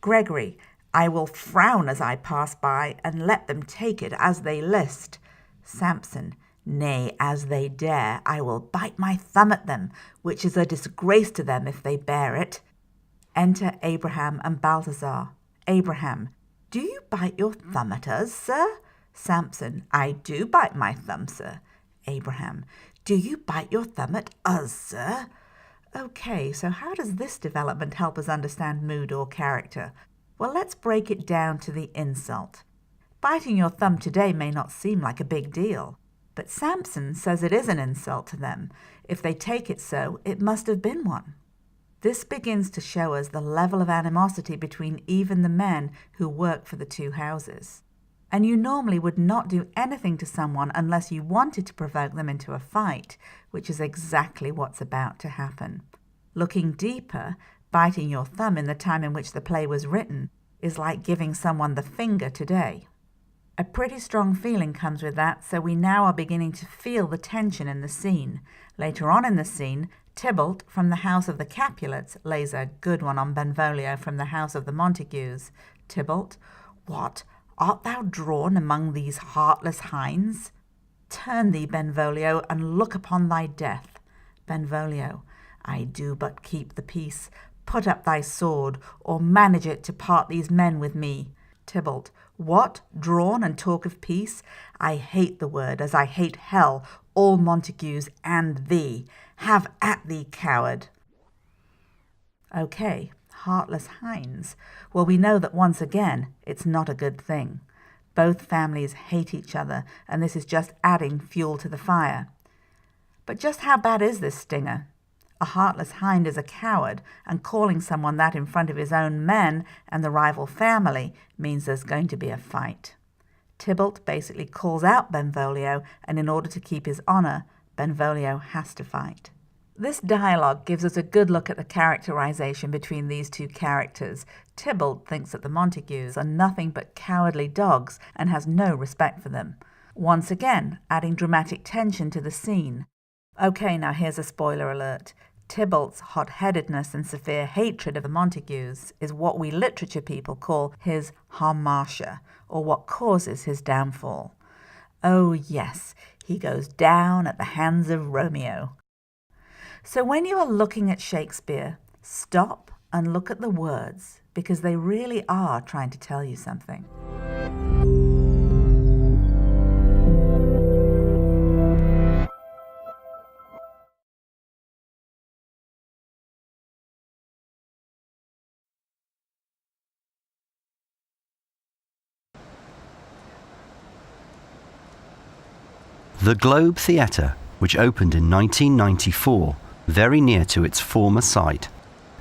Gregory, I will frown as I pass by, and let them take it as they list. Samson, nay, as they dare, I will bite my thumb at them, which is a disgrace to them if they bear it. Enter Abraham and Balthazar. Abraham, do you bite your thumb at us, sir? Samson, I do bite my thumb, sir. Abraham, do you bite your thumb at us, sir? Okay, so how does this development help us understand mood or character? Well, let's break it down to the insult. Biting your thumb today may not seem like a big deal, but Samson says it is an insult to them. If they take it so, it must have been one. This begins to show us the level of animosity between even the men who work for the two houses. And you normally would not do anything to someone unless you wanted to provoke them into a fight, which is exactly what's about to happen. Looking deeper, biting your thumb in the time in which the play was written is like giving someone the finger today. A pretty strong feeling comes with that, so we now are beginning to feel the tension in the scene. Later on in the scene, Tybalt from the house of the Capulets lays a good one on Benvolio from the house of the Montagues. Tybalt, what, art thou drawn among these heartless hinds? Turn thee, Benvolio, and look upon thy death. Benvolio, I do but keep the peace. Put up thy sword, or manage it to part these men with me. Tybalt, what, drawn and talk of peace? I hate the word, as I hate hell, all Montagues and thee. Have at thee, coward. Okay, heartless hinds. Well, we know that once again, it's not a good thing. Both families hate each other, and this is just adding fuel to the fire. But just how bad is this stinger? A heartless hind is a coward, and calling someone that in front of his own men and the rival family means there's going to be a fight. Tybalt basically calls out Benvolio, and in order to keep his honor, Benvolio has to fight. This dialogue gives us a good look at the characterization between these two characters. Tybalt thinks that the Montagues are nothing but cowardly dogs and has no respect for them. Once again, adding dramatic tension to the scene. Okay, now here's a spoiler alert. Tybalt's hot-headedness and severe hatred of the Montagues is what we literature people call his hamartia, or what causes his downfall. Oh yes, he goes down at the hands of Romeo. So when you are looking at Shakespeare, stop and look at the words, because they really are trying to tell you something. The Globe Theatre, which opened in 1994, very near to its former site,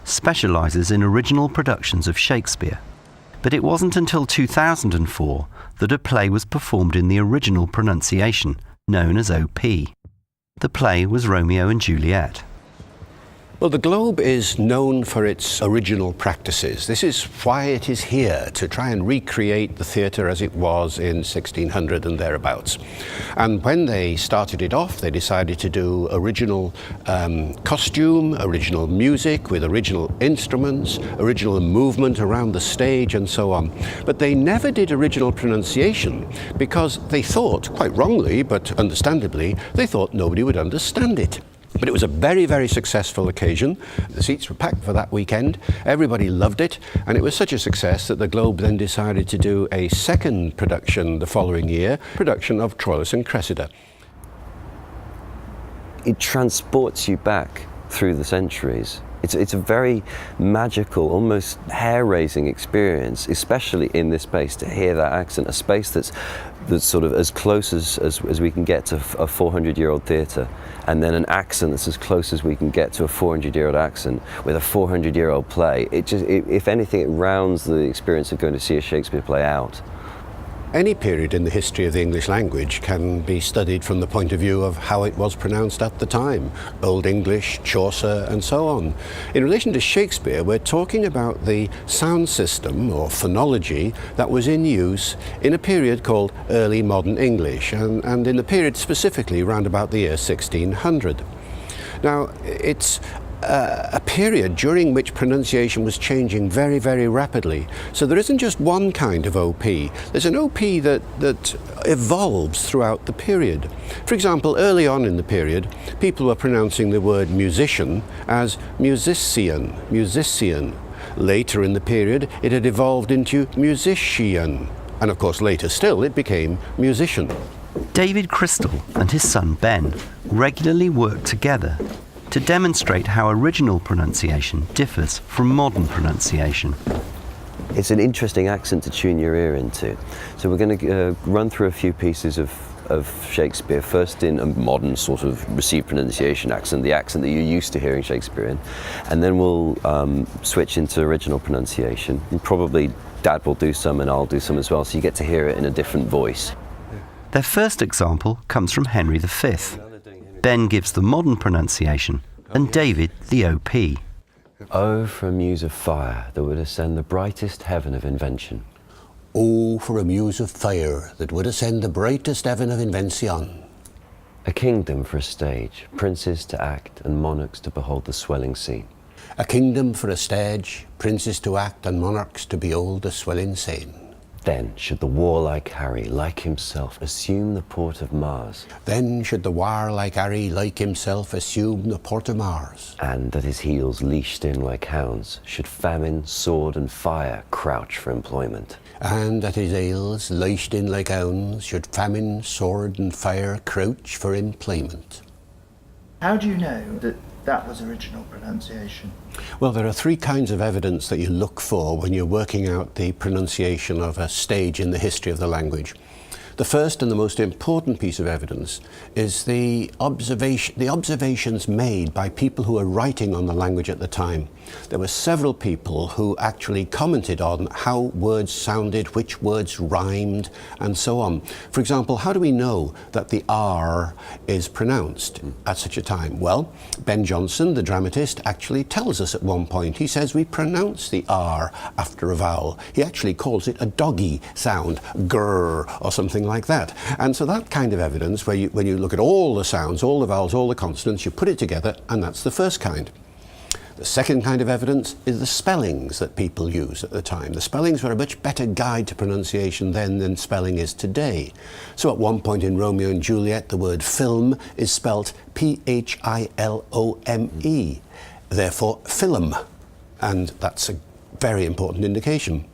specialises in original productions of Shakespeare. But it wasn't until 2004 that a play was performed in the original pronunciation, known as OP. The play was Romeo and Juliet. Well, the Globe is known for its original practices. This is why it is here, to try and recreate the theatre as it was in 1600 and thereabouts. And when they started it off, they decided to do original costume, original music with original instruments, original movement around the stage and so on. But they never did original pronunciation because they thought, quite wrongly, but understandably, they thought nobody would understand it. But it was a very, very successful occasion. The seats were packed for that weekend. Everybody loved it. And it was such a success that the Globe then decided to do a second production the following year, production of Troilus and Cressida. It transports you back through the centuries. It's a very magical, almost hair-raising experience, especially in this space, to hear that accent, a space that's sort of as close as we can get to a 400-year-old theatre, and then an accent that's as close as we can get to a 400-year-old accent with a 400-year-old play. If anything, it rounds the experience of going to see a Shakespeare play out. Any period in the history of the English language can be studied from the point of view of how it was pronounced at the time. Old English, Chaucer, and so on. In relation to Shakespeare, we're talking about the sound system or phonology that was in use in a period called Early Modern English, and in the period specifically around about the year 1600. Now, it's a period during which pronunciation was changing very, very rapidly. So there isn't just one kind of OP. There's an OP that evolves throughout the period. For example, early on in the period, people were pronouncing the word musician as musician, musician. Later in the period, it had evolved into musician. And of course, later still, it became musician. David Crystal and his son Ben regularly work together to demonstrate how original pronunciation differs from modern pronunciation. It's an interesting accent to tune your ear into. So we're going to run through a few pieces of Shakespeare, first in a modern sort of received pronunciation accent, the accent that you're used to hearing Shakespeare in, and then we'll switch into original pronunciation. And probably Dad will do some and I'll do some as well, so you get to hear it in a different voice. Their first example comes from Henry V. Ben gives the modern pronunciation and David the OP. Oh, for a muse of fire that would ascend the brightest heaven of invention. Oh, for a muse of fire that would ascend the brightest heaven of invention. A kingdom for a stage, princes to act and monarchs to behold the swelling scene. A kingdom for a stage, princes to act and monarchs to behold the swelling scene. Then should the warlike Harry, like himself, assume the port of Mars. Then should the warlike Harry, like himself, assume the port of Mars. And at his heels, leashed in like hounds, should famine, sword and fire crouch for employment. And at his heels, leashed in like hounds, should famine, sword and fire crouch for employment. How do you know that that was original pronunciation? Well, there are three kinds of evidence that you look for when you're working out the pronunciation of a stage in the history of the language. The first and the most important piece of evidence is the observations made by people who were writing on the language at the time. There were several people who actually commented on how words sounded, which words rhymed, and so on. For example, how do we know that the R is pronounced at such a time? Well, Ben Jonson, the dramatist, actually tells us at one point. He says we pronounce the R after a vowel. He actually calls it a doggy sound, grr, or something like that. And so that kind of evidence, where when you look at all the sounds, all the vowels, all the consonants, you put it together, and that's the first kind. The second kind of evidence is the spellings that people used at the time. The spellings were a much better guide to pronunciation then than spelling is today. So at one point in Romeo and Juliet, the word film is spelt Philome, therefore film. And that's a very important indication.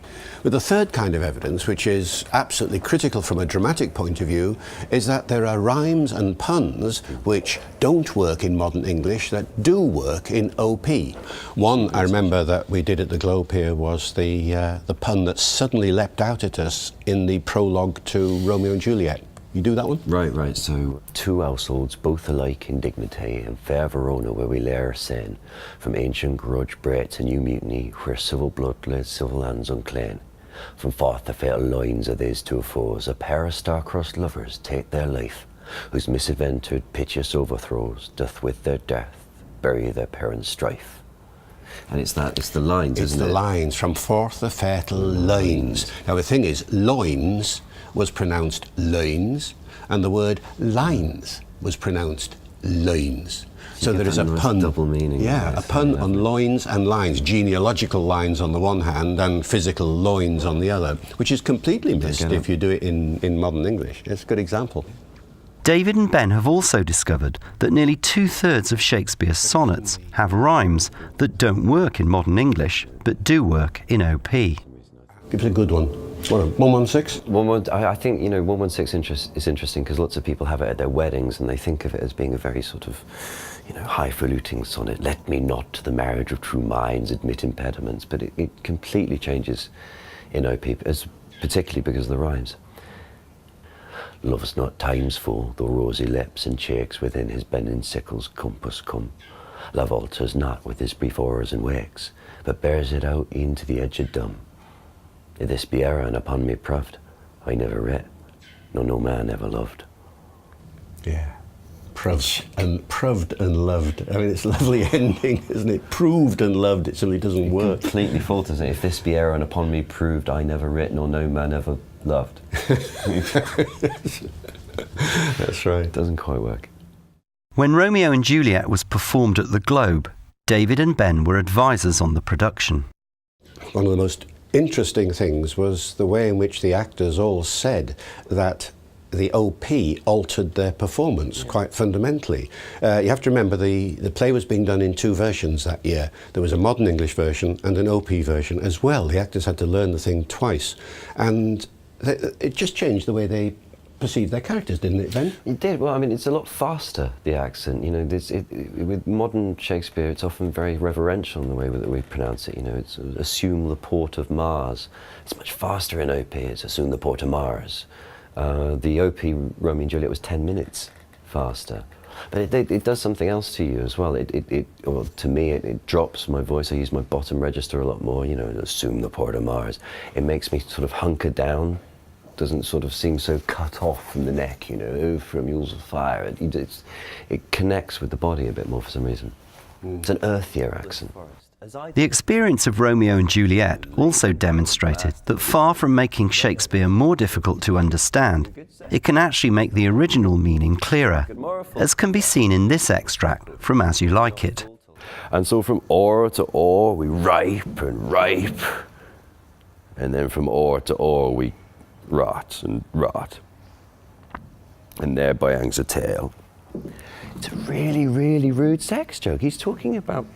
But the third kind of evidence, which is absolutely critical from a dramatic point of view, is that there are rhymes and puns which don't work in modern English that do work in OP. One I remember that we did at the Globe here was the pun that suddenly leapt out at us in the prologue to Romeo and Juliet. You do that one? Right. So, two households, both alike in dignity, in fair Verona where we lay our sin, from ancient grudge bred to new mutiny, where civil blood led civil hands unclean. From forth the fatal lines of these two foes, a pair of star-crossed lovers take their life, whose misadventured piteous overthrows doth with their death bury their parents' strife. And it's the lines, It's isn't the it? lines from forth the fertile loins. Now the thing is, loins was pronounced loins, and the word lines was pronounced loins. So get there is that a nice pun. double meaning Yeah, there, a so pun lovely. on loins and lines, genealogical lines on the one hand and physical loins on the other, which is completely missed get if it. you do it in modern English. It's a good example. David and Ben have also discovered that nearly 2/3 of Shakespeare's sonnets have rhymes that don't work in modern English, but do work in OP. Give us a good one. What, 116? I think 116 is interesting because lots of people have it at their weddings and they think of it as being a very sort of, highfalutin sonnet. Let me not to the marriage of true minds admit impediments, but it completely changes in OP, particularly because of the rhymes. Love's not time's full, though rosy lips and cheeks within his bending sickle's compass come. Love alters not with his brief hours and wakes, but bears it out into the edge of dumb. If this be error and upon me proved, I never writ, nor no man ever loved. Yeah. Proved and loved. I mean, it's a lovely ending, isn't it? Proved and loved, it simply doesn't work. Completely falters it. If this be error and upon me proved, I never writ, nor no man ever loved. That's right. It doesn't quite work. When Romeo and Juliet was performed at the Globe, David and Ben were advisors on the production. One of the most interesting things was the way in which the actors all said that the OP altered their performance quite fundamentally. You have to remember the play was being done in two versions that year. There was a modern English version and an OP version as well. The actors had to learn the thing twice. And it just changed the way they perceived their characters, didn't it, Ben? It did. Well, I mean, it's a lot faster, the accent. With modern Shakespeare, it's often very reverential in the way that we pronounce it. It's assume the port of Mars. It's much faster in OP. It's assume the port of Mars. The OP Romeo and Juliet was 10 minutes faster. But it does something else to you as well. To me, it drops my voice. I use my bottom register a lot more, assume the port of Mars. It makes me sort of hunker down. Doesn't sort of seem so cut off from the neck, from mules of fire. It connects with the body a bit more for some reason. It's an earthier accent. The experience of Romeo and Juliet also demonstrated that far from making Shakespeare more difficult to understand, it can actually make the original meaning clearer, as can be seen in this extract from As You Like It. And so from o'er to o'er we ripe and ripe, and then from o'er to o'er we rot and rot, and thereby hangs a tale. It's a really, really rude sex joke. He's talking about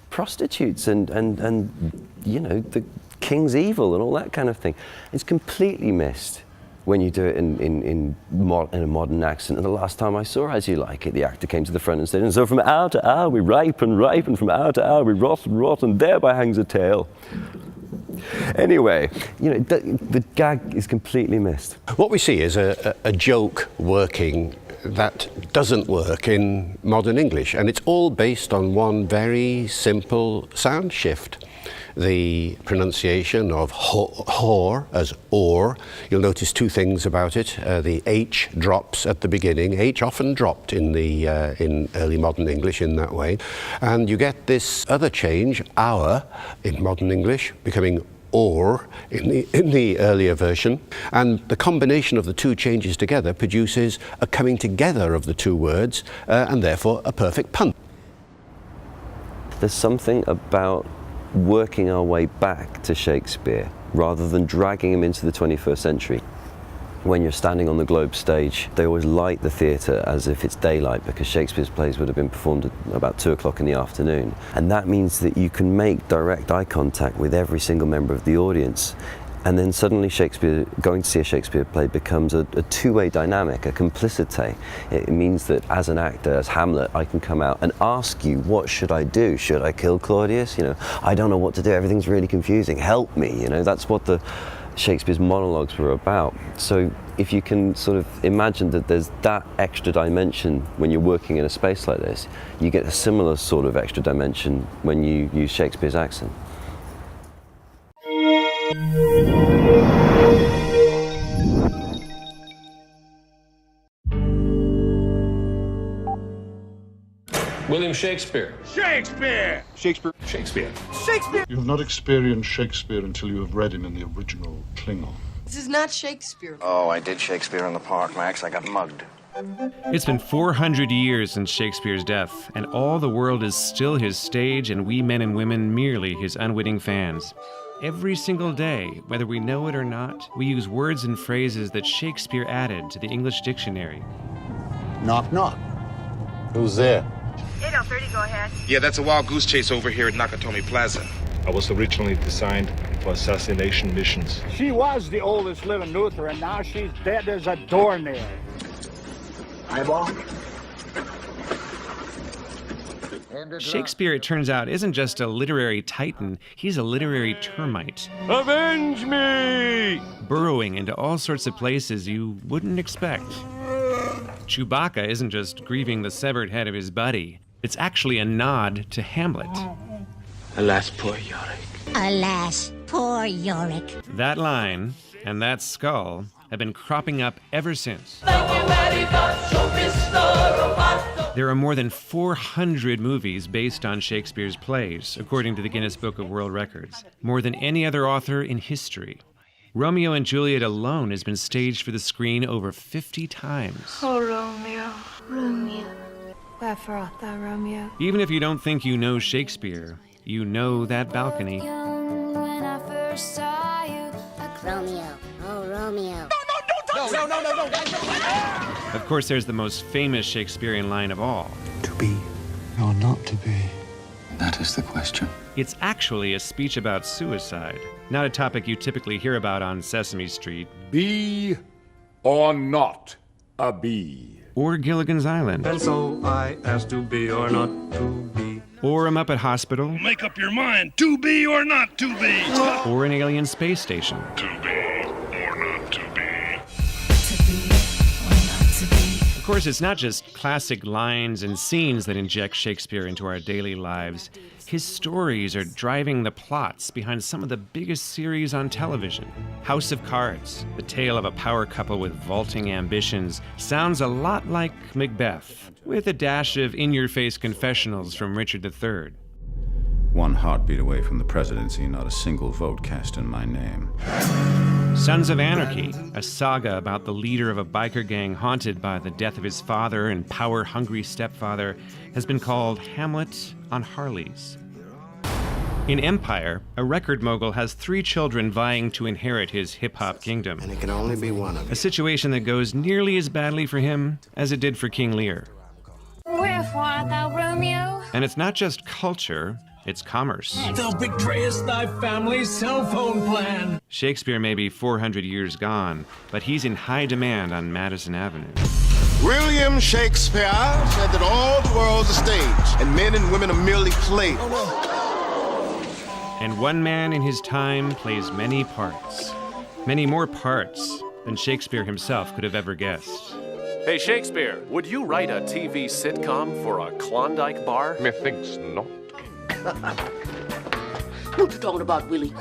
prostitutes and the king's evil and all that kind of thing. It's completely missed when you do it in a modern accent. And the last time I saw As You Like It, the actor came to the front and said, and so from hour to hour we ripe and ripe, and from hour to hour we rot and rot, and thereby hangs a tale. Anyway, the gag is completely missed. What we see is a joke working that doesn't work in modern English, and it's all based on one very simple sound shift. The pronunciation of whore as or. You'll notice two things about it. The H drops at the beginning. H often dropped in early modern English in that way. And you get this other change, our, in modern English, becoming or in the earlier version. And the combination of the two changes together produces a coming together of the two words, and therefore a perfect pun. There's something about working our way back to Shakespeare rather than dragging him into the 21st century. When you're standing on the Globe stage, they always light the theatre as if it's daylight, because Shakespeare's plays would have been performed at about 2 o'clock in the afternoon. And that means that you can make direct eye contact with every single member of the audience. And then suddenly going to see a Shakespeare play becomes a two-way dynamic, a complicity. It means that as an actor, as Hamlet, I can come out and ask you, what should I do? Should I kill Claudius? I don't know what to do. Everything's really confusing. Help me. That's what Shakespeare's monologues were about. So if you can sort of imagine that there's that extra dimension when you're working in a space like this, you get a similar sort of extra dimension when you use Shakespeare's accent. William Shakespeare. Shakespeare! Shakespeare. Shakespeare. Shakespeare! You have not experienced Shakespeare until you have read him in the original Klingon. This is not Shakespeare. Oh, I did Shakespeare in the park, Max. I got mugged. It's been 400 years since Shakespeare's death, and all the world is still his stage, and we men and women merely his unwitting fans. Every single day, whether we know it or not, we use words and phrases that Shakespeare added to the English dictionary. Knock, knock. Who's there? 8:30, go ahead. Yeah, that's a wild goose chase over here at Nakatomi Plaza. I was originally designed for assassination missions. She was the oldest living Luther, and now she's dead as a doornail. Eyeball? Shakespeare, it turns out, isn't just a literary titan, he's a literary termite. Avenge me! Burrowing into all sorts of places you wouldn't expect. Chewbacca isn't just grieving the severed head of his buddy, it's actually a nod to Hamlet. Alas, poor Yorick. Alas, poor Yorick. That line and that skull have been cropping up ever since. There are more than 400 movies based on Shakespeare's plays, according to the Guinness Book of World Records, more than any other author in history. Romeo and Juliet alone has been staged for the screen over 50 times. Oh, Romeo, Romeo. Wherefore art thou, Romeo? Even if you don't think you know Shakespeare, you know that balcony. Romeo, oh, Romeo. No. Of course, there's the most famous Shakespearean line of all. To be or not to be? That is the question. It's actually a speech about suicide, not a topic you typically hear about on Sesame Street. Be or not a bee? Or Gilligan's Island. And so I asked to be or not to be. Or a Muppet Hospital. Make up your mind, to be or not to be? Or an alien space station. To be or not to be? Of course, it's not just classic lines and scenes that inject Shakespeare into our daily lives. His stories are driving the plots behind some of the biggest series on television. House of Cards, the tale of a power couple with vaulting ambitions, sounds a lot like Macbeth, with a dash of in-your-face confessionals from Richard III. One heartbeat away from the presidency, not a single vote cast in my name. Sons of Anarchy, a saga about the leader of a biker gang haunted by the death of his father and power-hungry stepfather, has been called Hamlet on Harleys. In Empire, a record mogul has 3 children vying to inherit his hip-hop kingdom. And it can only be one of A situation that goes nearly as badly for him as it did for King Lear. Wherefore art thou, Romeo? And it's not just culture, it's commerce. Thou betrayest thy family's cell phone plan. Shakespeare may be 400 years gone, but he's in high demand on Madison Avenue. William Shakespeare said that all the world's a stage, and men and women are merely players. And one man in his time plays many parts. Many more parts than Shakespeare himself could have ever guessed. Hey, Shakespeare, would you write a TV sitcom for a Klondike bar? Methinks not. What you talking about, Willie?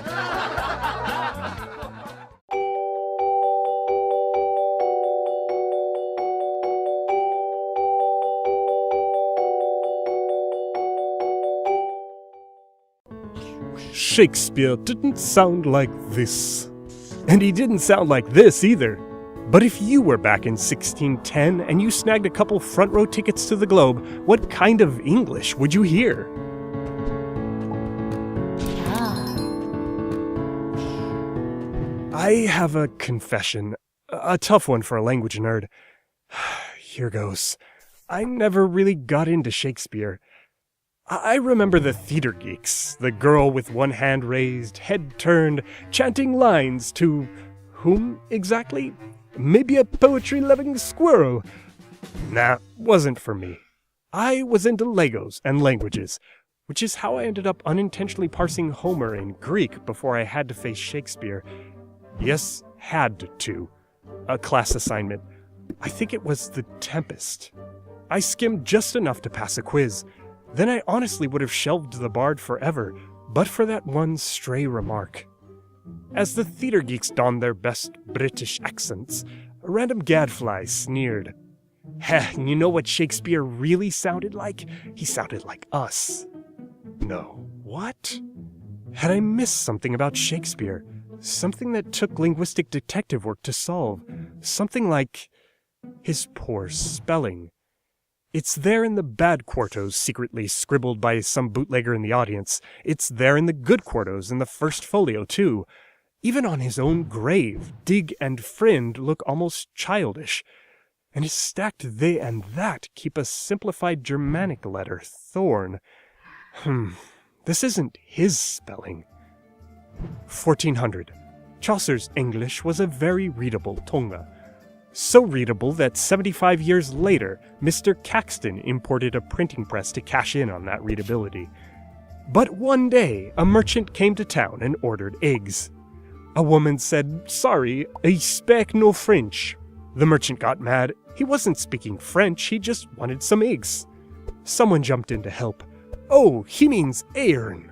Shakespeare didn't sound like this. And he didn't sound like this either. But if you were back in 1610 and you snagged a couple front row tickets to the Globe, what kind of English would you hear? I have a confession. A tough one for a language nerd. Here goes. I never really got into Shakespeare. I remember the theater geeks, the girl with one hand raised, head turned, chanting lines to whom exactly? Maybe a poetry-loving squirrel. Nah, wasn't for me. I was into Legos and languages, which is how I ended up unintentionally parsing Homer in Greek before I had to face Shakespeare. Yes, had to. A class assignment. I think it was The Tempest. I skimmed just enough to pass a quiz. Then I honestly would have shelved the Bard forever, but for that one stray remark. As the theater geeks donned their best British accents, a random gadfly sneered, You know what Shakespeare really sounded like? He sounded like us. No. What? Had I missed something about Shakespeare? Something that took linguistic detective work to solve? Something like his poor spelling. It's there in the bad quartos secretly scribbled by some bootlegger in the audience. It's there in the good quartos in the first folio, too. Even on his own grave, Dig and Friend look almost childish. And his stacked they and that keep a simplified Germanic letter, Thorn. This isn't his spelling. 1400. Chaucer's English was a very readable tongue. So readable that 75 years later, Mr. Caxton imported a printing press to cash in on that readability. But one day, a merchant came to town and ordered eggs. A woman said, "Sorry, I speak no French." The merchant got mad. He wasn't speaking French, he just wanted some eggs. Someone jumped in to help. "Oh, he means airn."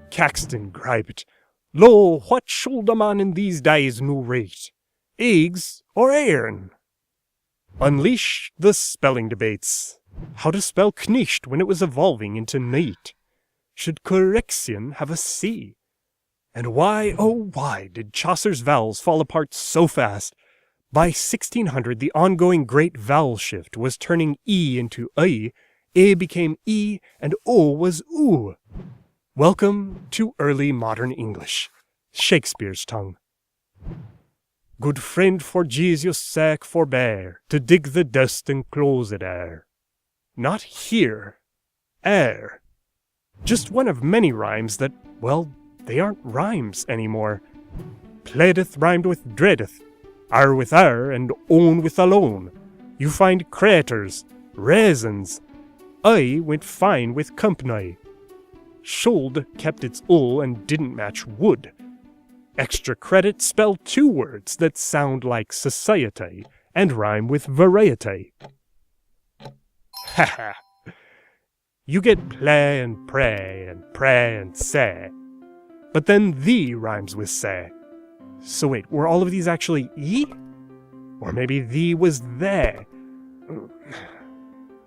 Caxton griped, "Lo, what should a man in these days no rate? Eggs or airn?" Unleash the spelling debates. How to spell knisht when it was evolving into night? Should correction have a C? And why, oh why, did Chaucer's vowels fall apart so fast? By 1600, the ongoing great vowel shift was turning E into I, A became E, and O was Oo. Welcome to early modern English, Shakespeare's tongue. Good friend, for Jesus' sake forbear to dig the dust and close it ere. Not here. Ere. Just one of many rhymes that, well, they aren't rhymes anymore. Plaideth rhymed with dreadeth, are with are, and own with alone. You find craters, raisins. I went fine with company. Should kept its O and didn't match wood. Extra credit spelled two words that sound like society and rhyme with variety. Ha ha. You get play and pray and say. But then the rhymes with say. So wait, were all of these actually E? Or maybe the was there?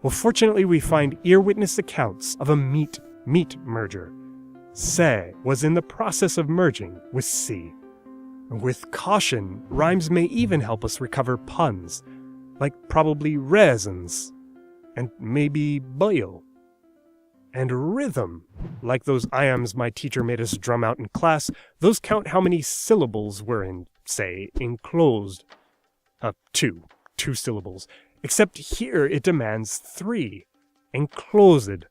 Well, fortunately we find ear-witness accounts of a meat merger. Se was in the process of merging with C. With caution, rhymes may even help us recover puns, like probably raisins, and maybe bile. And rhythm, like those iambs my teacher made us drum out in class, those count how many syllables were in, say, enclosed. Two syllables. Except here it demands 3. Enclosed.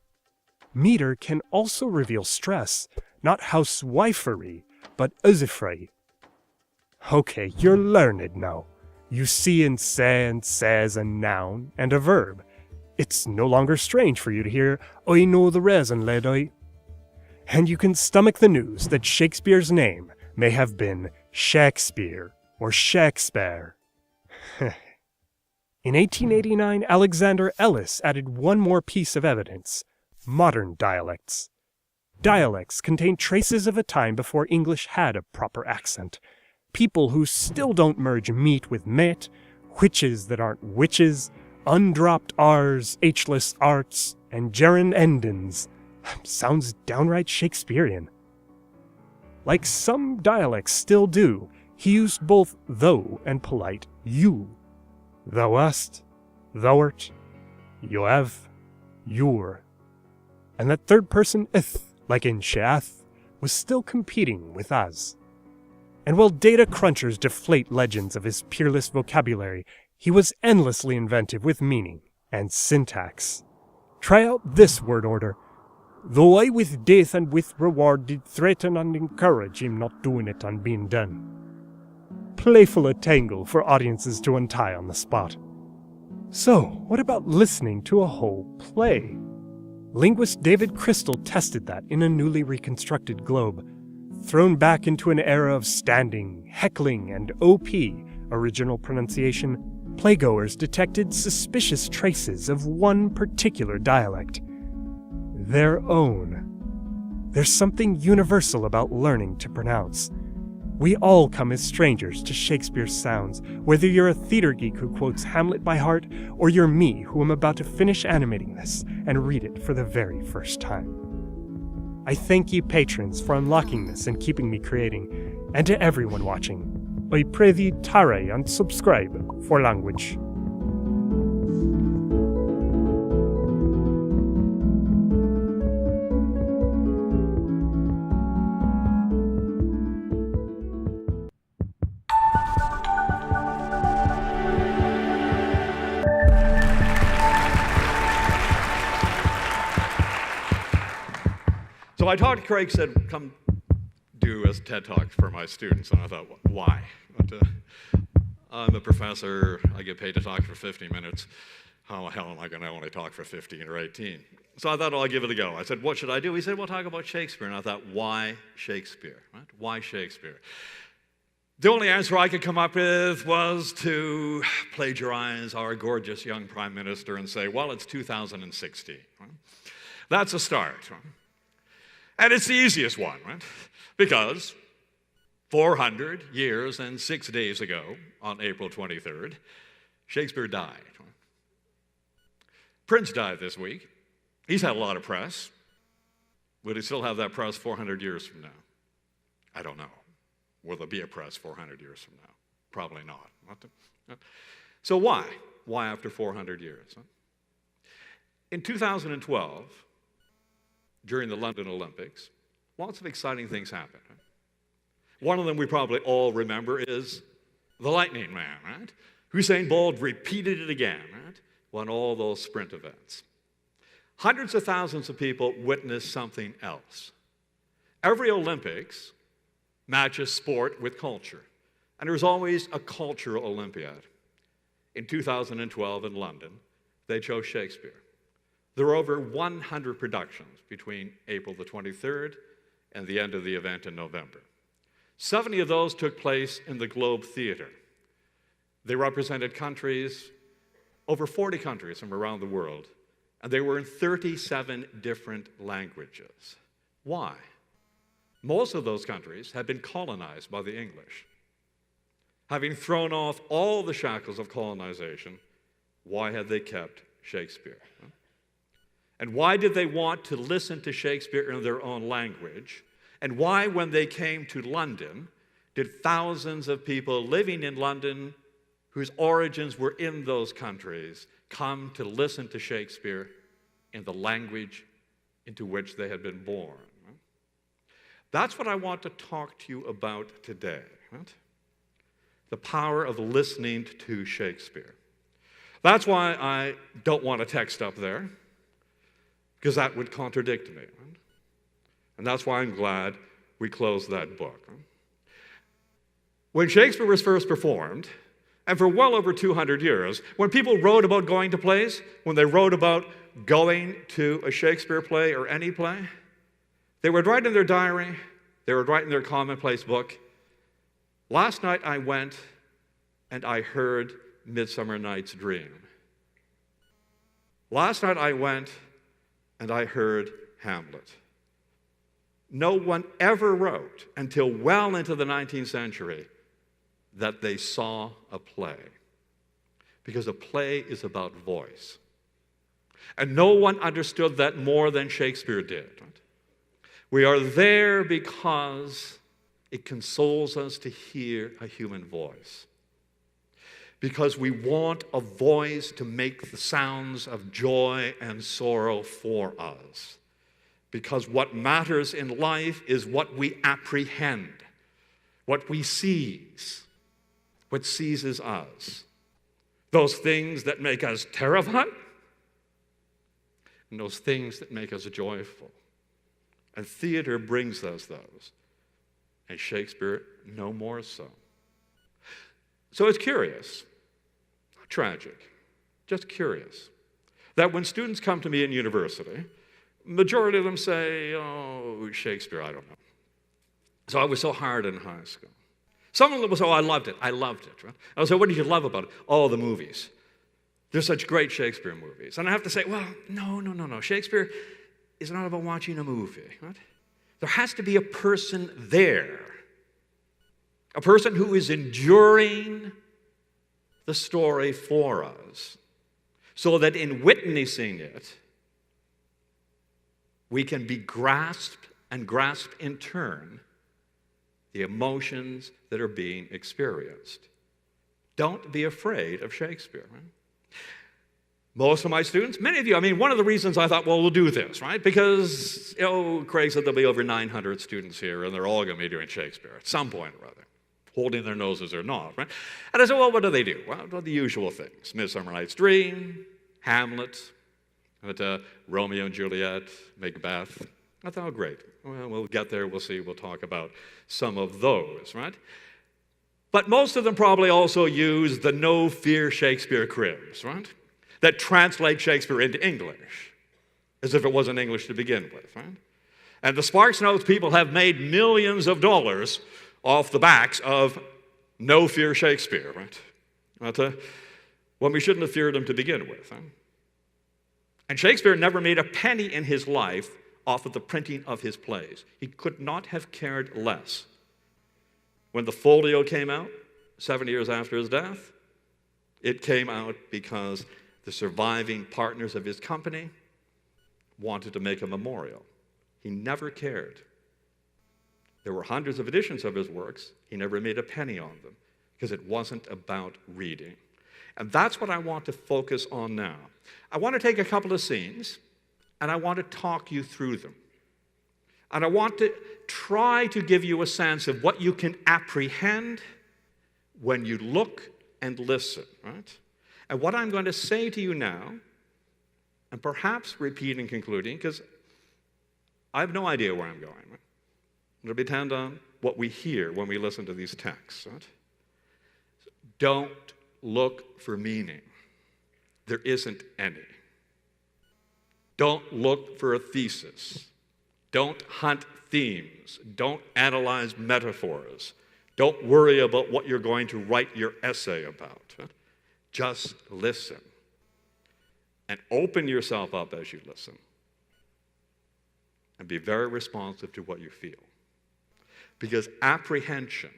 Meter can also reveal stress, not housewifery, but usifry. Okay, you're learned now. You see in say and says a noun and a verb. It's no longer strange for you to hear, I know the reason, lad I. And you can stomach the news that Shakespeare's name may have been Shakespeare or Shakespeare. In 1889, Alexander Ellis added one more piece of evidence. Modern dialects. Dialects contain traces of a time before English had a proper accent. People who still don't merge meat with met, witches that aren't witches, undropped R's, H'less arts, and gerund endings. Sounds downright Shakespearean. Like some dialects still do, he used both thou and polite you. Thou hast, thou'rt, you have, you're. And that third person ith, like in sheath, was still competing with us. And while data crunchers deflate legends of his peerless vocabulary, he was endlessly inventive with meaning and syntax. Try out this word order. Though I with death and with reward did threaten and encourage him not doing it and being done. Playful a tangle for audiences to untie on the spot. So, what about listening to a whole play? Linguist David Crystal tested that in a newly reconstructed globe. Thrown back into an era of standing, heckling, and OP, original pronunciation, playgoers detected suspicious traces of one particular dialect. Their own. There's something universal about learning to pronounce. We all come as strangers to Shakespeare's sounds, whether you're a theater geek who quotes Hamlet by heart, or you're me who am about to finish animating this and read it for the very first time. I thank you patrons for unlocking this and keeping me creating, and to everyone watching, I pray thee tare and subscribe for language. So I talked to Craig, said, come do a TED Talk for my students. And I thought, why? I'm a professor. I get paid to talk for 50 minutes. How the hell am I going to only talk for 15 or 18? So I thought, I'll give it a go. I said, what should I do? He said, well, talk about Shakespeare. And I thought, why Shakespeare? Right? Why Shakespeare? The only answer I could come up with was to plagiarize our gorgeous young prime minister and say, well, it's 2016. Right? That's a start. Right? And it's the easiest one, right? Because 400 years and 6 days ago, on April 23rd, Shakespeare died. Prince died this week. He's had a lot of press. Will he still have that press 400 years from now? I don't know. Will there be a press 400 years from now? Probably not. So why? Why after 400 years? In 2012, during the London Olympics, lots of exciting things happened. One of them we probably all remember is the Lightning Man, right? Usain Bolt repeated it again, right? Won all those sprint events. Hundreds of thousands of people witnessed something else. Every Olympics matches sport with culture, and there's always a cultural Olympiad. In 2012 in London, they chose Shakespeare. There were over 100 productions between April the 23rd and the end of the event in November. 70 of those took place in the Globe Theatre. They represented countries, over 40 countries from around the world, and they were in 37 different languages. Why? Most of those countries had been colonized by the English. Having thrown off all the shackles of colonization, why had they kept Shakespeare? And why did they want to listen to Shakespeare in their own language? And why, when they came to London, did thousands of people living in London whose origins were in those countries come to listen to Shakespeare in the language into which they had been born? That's what I want to talk to you about today. Right? The power of listening to Shakespeare. That's why I don't want a text up there, because that would contradict me. Right? And that's why I'm glad we closed that book. Right? When Shakespeare was first performed, and for well over 200 years, when people wrote about going to plays, when they wrote about going to a Shakespeare play or any play, they would write in their diary, they would write in their commonplace book, last night I went and I heard Midsummer Night's Dream. Last night I went and I heard Hamlet. No one ever wrote until well into the 19th century that they saw a play, because a play is about voice. And no one understood that more than Shakespeare did. We are there because it consoles us to hear a human voice, because we want a voice to make the sounds of joy and sorrow for us, because what matters in life is what we apprehend, what we seize, what seizes us. Those things that make us terrified and those things that make us joyful. And theater brings us those, and Shakespeare no more so. So it's curious, not tragic, just curious, that when students come to me in university, majority of them say, oh, Shakespeare, I don't know. So I was so hard in high school. Some of them will say, oh, I loved it. Right? I'll say, what did you love about it? Oh, the movies. There's such great Shakespeare movies. And I have to say, well, no. Shakespeare is not about watching a movie. Right? There has to be a person there a person who is enduring the story for us, so that in witnessing it, we can be grasped and grasp in turn the emotions that are being experienced. Don't be afraid of Shakespeare. Right? Most of my students, many of you, I mean, one of the reasons I thought, well, we'll do this, right? Because, Craig said there'll be over 900 students here, and they're all going to be doing Shakespeare at some point or other, holding their noses or not, right? And I said, well, what do they do? Well, the usual things. Midsummer Night's Dream, Hamlet, Romeo and Juliet, Macbeth. I thought, oh, great. Well, we'll get there, we'll see, we'll talk about some of those, right? But most of them probably also use the No Fear Shakespeare cribs, right? That translate Shakespeare into English, as if it wasn't English to begin with, right? And the Sparks Notes people have made millions of dollars off the backs of No Fear Shakespeare, right? But, when we shouldn't have feared him to begin with, huh? And Shakespeare never made a penny in his life off of the printing of his plays. He could not have cared less. When the folio came out, 7 years after his death, it came out because the surviving partners of his company wanted to make a memorial. He never cared. There were hundreds of editions of his works. He never made a penny on them because it wasn't about reading. And that's what I want to focus on now. I want to take a couple of scenes, and I want to talk you through them. And I want to try to give you a sense of what you can apprehend when you look and listen, right? And what I'm going to say to you now, and perhaps repeat and concluding, because I have no idea where I'm going, right? It'll depend on what we hear when we listen to these texts, right? Don't look for meaning. There isn't any. Don't look for a thesis. Don't hunt themes. Don't analyze metaphors. Don't worry about what you're going to write your essay about. Just listen. And open yourself up as you listen. And be very responsive to what you feel. Because apprehension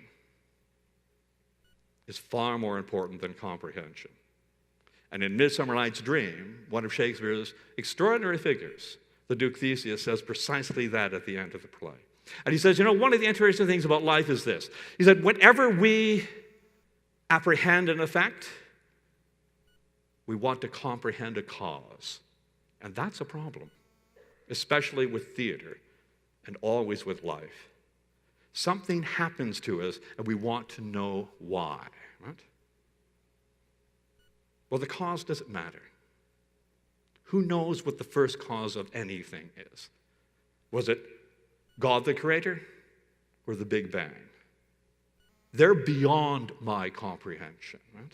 is far more important than comprehension. And in Midsummer Night's Dream, one of Shakespeare's extraordinary figures, the Duke Theseus, says precisely that at the end of the play. And he says, one of the interesting things about life is this. He said, whenever we apprehend an effect, we want to comprehend a cause. And that's a problem, especially with theater and always with life. Something happens to us, and we want to know why, right? Well, the cause doesn't matter. Who knows what the first cause of anything is? Was it God the Creator or the Big Bang? They're beyond my comprehension, right?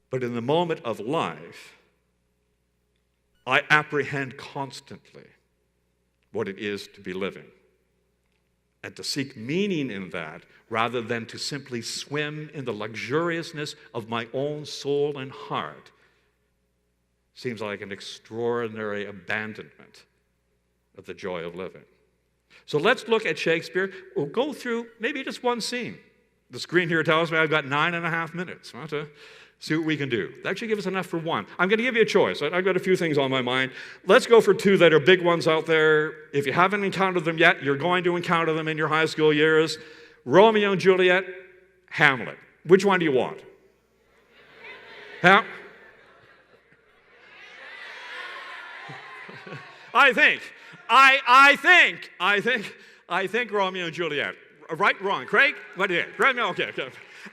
But in the moment of life, I apprehend constantly what it is to be living. And to seek meaning in that, rather than to simply swim in the luxuriousness of my own soul and heart, seems like an extraordinary abandonment of the joy of living. So let's look at Shakespeare. We'll go through maybe just one scene. The screen here tells me I've got 9.5 minutes. Right, to see what we can do. That should give us enough for one. I'm going to give you a choice. I've got a few things on my mind. Let's go for two that are big ones out there. If you haven't encountered them yet, you're going to encounter them in your high school years. Romeo and Juliet, Hamlet. Which one do you want? I think Romeo and Juliet. Right, wrong. Craig, what do you think? Right, okay.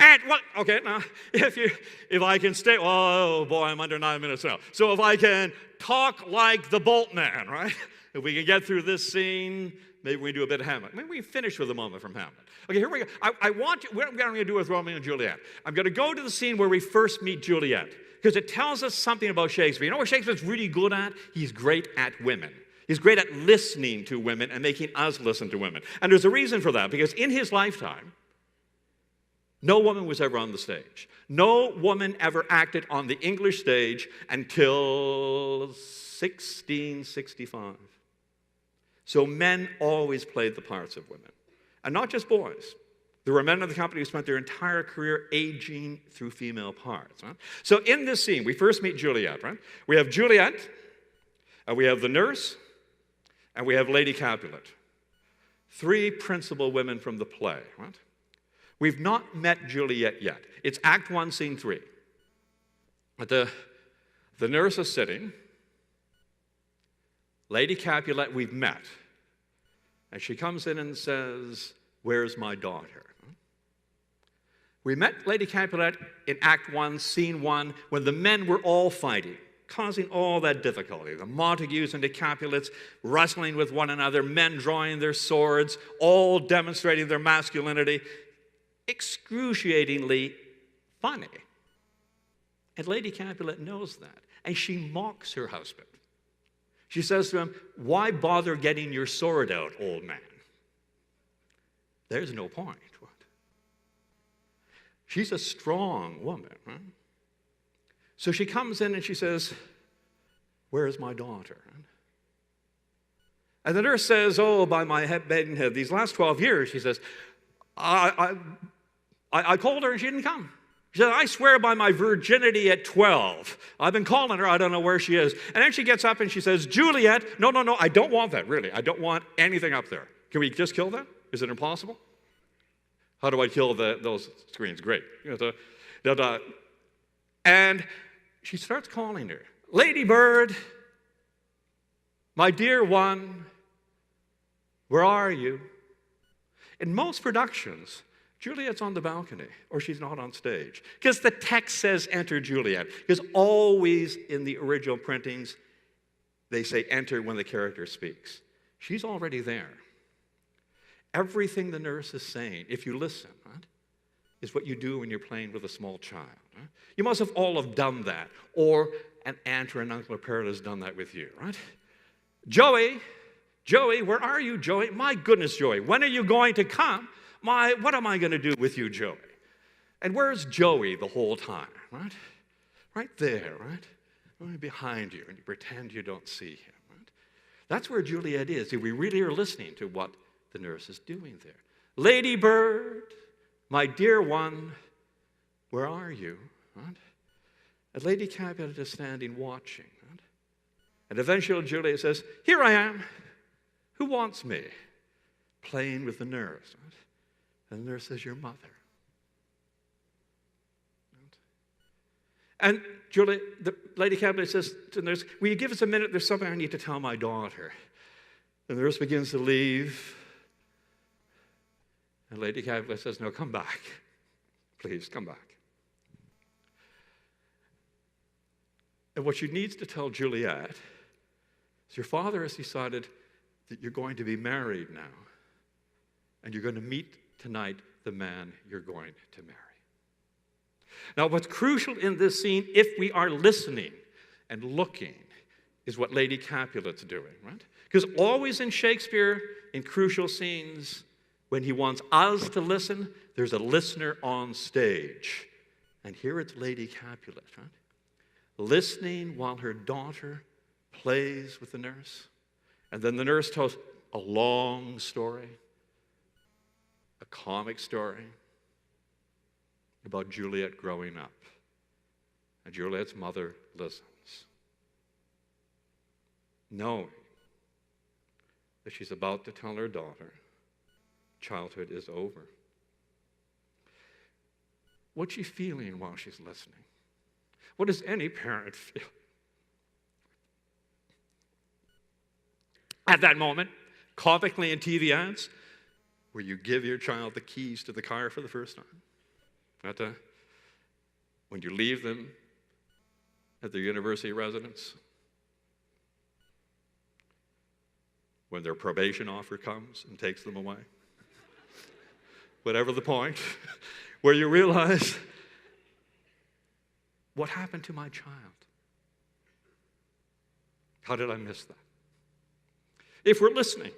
And what? Okay, now if I can stay. Oh boy, I'm under 9 minutes now. So if I can talk like the Bolt Man, right? If we can get through this scene, maybe we do a bit of Hamlet. Maybe we finish with a moment from Hamlet. Okay, here we go. What I'm going to do with Romeo and Juliet? I'm going to go to the scene where we first meet Juliet, because it tells us something about Shakespeare. You know what Shakespeare's really good at? He's great at women. He's great at listening to women and making us listen to women. And there's a reason for that, because in his lifetime, no woman was ever on the stage. No woman ever acted on the English stage until 1665. So men always played the parts of women. And not just boys. There were men in the company who spent their entire career aging through female parts. Right? So in this scene, we first meet Juliet. Right? We have Juliet, and we have the nurse, and we have Lady Capulet. Three principal women from the play. Right? We've not met Juliet yet. It's Act 1, Scene 3. But the nurse is sitting. Lady Capulet we've met. And she comes in and says, "Where's my daughter?" We met Lady Capulet in Act 1, Scene 1, when the men were all fighting, causing all that difficulty. The Montagues and the Capulets wrestling with one another, men drawing their swords, all demonstrating their masculinity. Excruciatingly funny. And Lady Capulet knows that. And she mocks her husband. She says to him, "Why bother getting your sword out, old man? There's no point." What? She's a strong woman. Right? So she comes in and she says, "Where's my daughter?" And the nurse says, "Oh, by my head, these last 12 years," she says, I called her and she didn't come. She said, "I swear by my virginity at 12. I've been calling her, I don't know where she is." And then she gets up and she says, "Juliet, no, I don't want that, really. I don't want anything up there. Can we just kill that? Is it impossible? How do I kill those screens?" Great. And she starts calling her, "Lady Bird, my dear one, where are you?" In most productions, Juliet's on the balcony, or she's not on stage. Because the text says, "Enter Juliet." Because always in the original printings, they say enter when the character speaks. She's already there. Everything the nurse is saying, if you listen, right, is what you do when you're playing with a small child. Right? You must have all have done that, or an aunt or an uncle or parent has done that with you, right? Joey, where are you, Joey? My goodness, Joey, when are you going to come? What am I going to do with you, Joey? And where's Joey the whole time, right? Right there, right? Behind you, and you pretend you don't see him, right? That's where Juliet is, if we really are listening to what the nurse is doing there. "Lady Bird, my dear one, where are you?" Right? And Lady Capulet is standing watching, right? And eventually Juliet says, "Here I am. Who wants me?" Playing with the nurse, right? And the nurse says, "Your mother." And Juliet, the Lady Capulet says to the nurse, "Will you give us a minute? There's something I need to tell my daughter." The nurse begins to leave. And Lady Capulet says, "No, come back. Please, come back." And what she needs to tell Juliet is your father has decided that you're going to be married now. And you're going to meet tonight the man you're going to marry. Now, what's crucial in this scene, if we are listening and looking, is what Lady Capulet's doing, right? Because always in Shakespeare, in crucial scenes, when he wants us to listen, there's a listener on stage. And here it's Lady Capulet, right? Listening while her daughter plays with the nurse. And then the nurse tells a long story, a comic story about Juliet growing up. And Juliet's mother listens, knowing that she's about to tell her daughter childhood is over. What's she feeling while she's listening? What does any parent feel? At that moment, comically in TV ads, where you give your child the keys to the car for the first time. When you leave them at their university residence. When their probation offer comes and takes them away. Whatever the point, where you realize, what happened to my child? How did I miss that? If we're listening,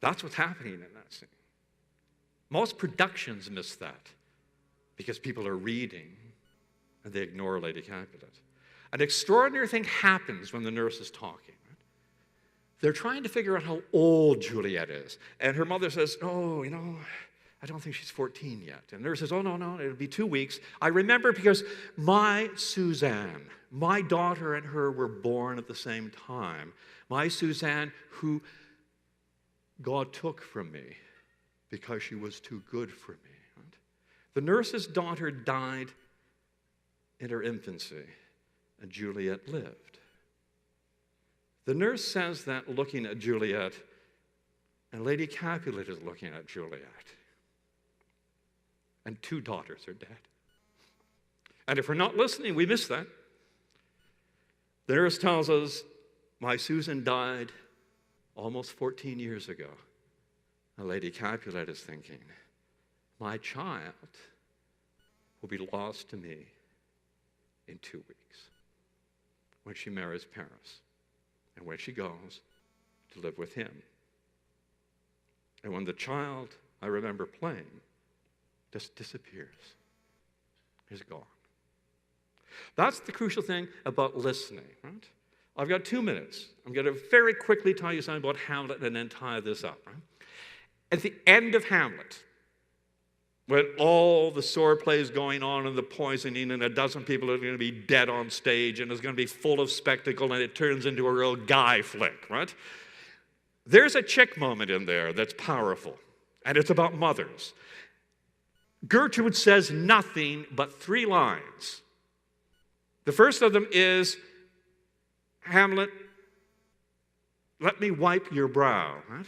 that's what's happening in that scene. Most productions miss that because people are reading and they ignore Lady Capulet. An extraordinary thing happens when the nurse is talking. Right? They're trying to figure out how old Juliet is. And her mother says, "Oh, I don't think she's 14 yet. And the nurse says, oh, no, it'll be 2 weeks. I remember because my Suzanne, my daughter and her were born at the same time. My Suzanne, who God took from me because she was too good for me. Right? The nurse's daughter died in her infancy, and Juliet lived. The nurse says that looking at Juliet, and Lady Capulet is looking at Juliet. And 2 daughters are dead. And if we're not listening, we miss that. The nurse tells us, my Susan died almost 14 years ago. And Lady Capulet is thinking, my child will be lost to me in 2 weeks when she marries Paris and when she goes to live with him. And when the child I remember playing just disappears, is gone. That's the crucial thing about listening, right? I've got 2 minutes. I'm going to very quickly tell you something about Hamlet and then tie this up. Right? At the end of Hamlet, when all the swordplay is going on and the poisoning and a dozen people are going to be dead on stage and it's going to be full of spectacle and it turns into a real guy flick, right? There's a chick moment in there that's powerful, and it's about mothers. Gertrude says nothing but 3 lines. The first of them is, Hamlet, let me wipe your brow. Right?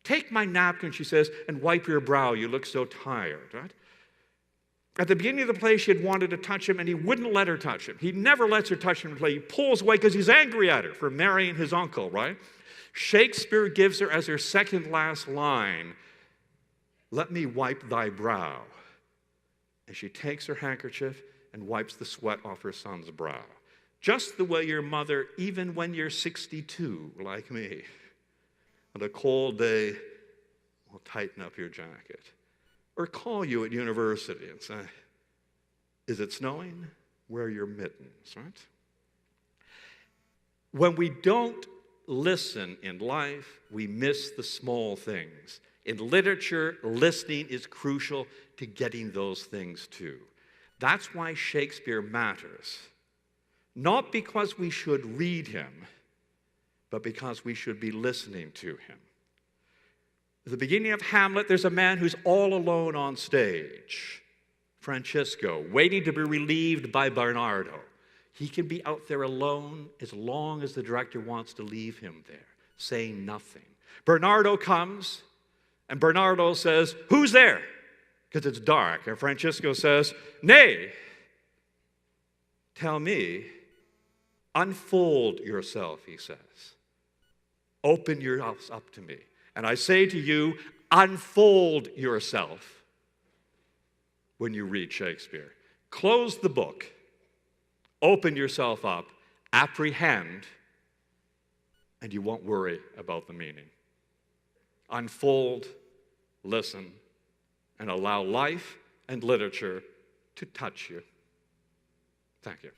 Take my napkin, she says, and wipe your brow. You look so tired. Right? At the beginning of the play, she had wanted to touch him, and he wouldn't let her touch him. He never lets her touch him in the play. He pulls away because he's angry at her for marrying his uncle, right? Shakespeare gives her as her second last line, let me wipe thy brow. And she takes her handkerchief and wipes the sweat off her son's brow. Just the way your mother, even when you're 62, like me, on a cold day, will tighten up your jacket. Or call you at university and say, is it snowing? Wear your mittens, right? When we don't listen in life, we miss the small things. In literature, listening is crucial to getting those things too. That's why Shakespeare matters. Not because we should read him, but because we should be listening to him. At the beginning of Hamlet, there's a man who's all alone on stage, Francisco, waiting to be relieved by Bernardo. He can be out there alone as long as the director wants to leave him there, saying nothing. Bernardo comes, and Bernardo says, who's there? Because it's dark. And Francisco says, nay, tell me, unfold yourself, he says. Open yourself up to me. And I say to you, unfold yourself when you read Shakespeare. Close the book. Open yourself up. Apprehend. And you won't worry about the meaning. Unfold, listen, and allow life and literature to touch you. Thank you.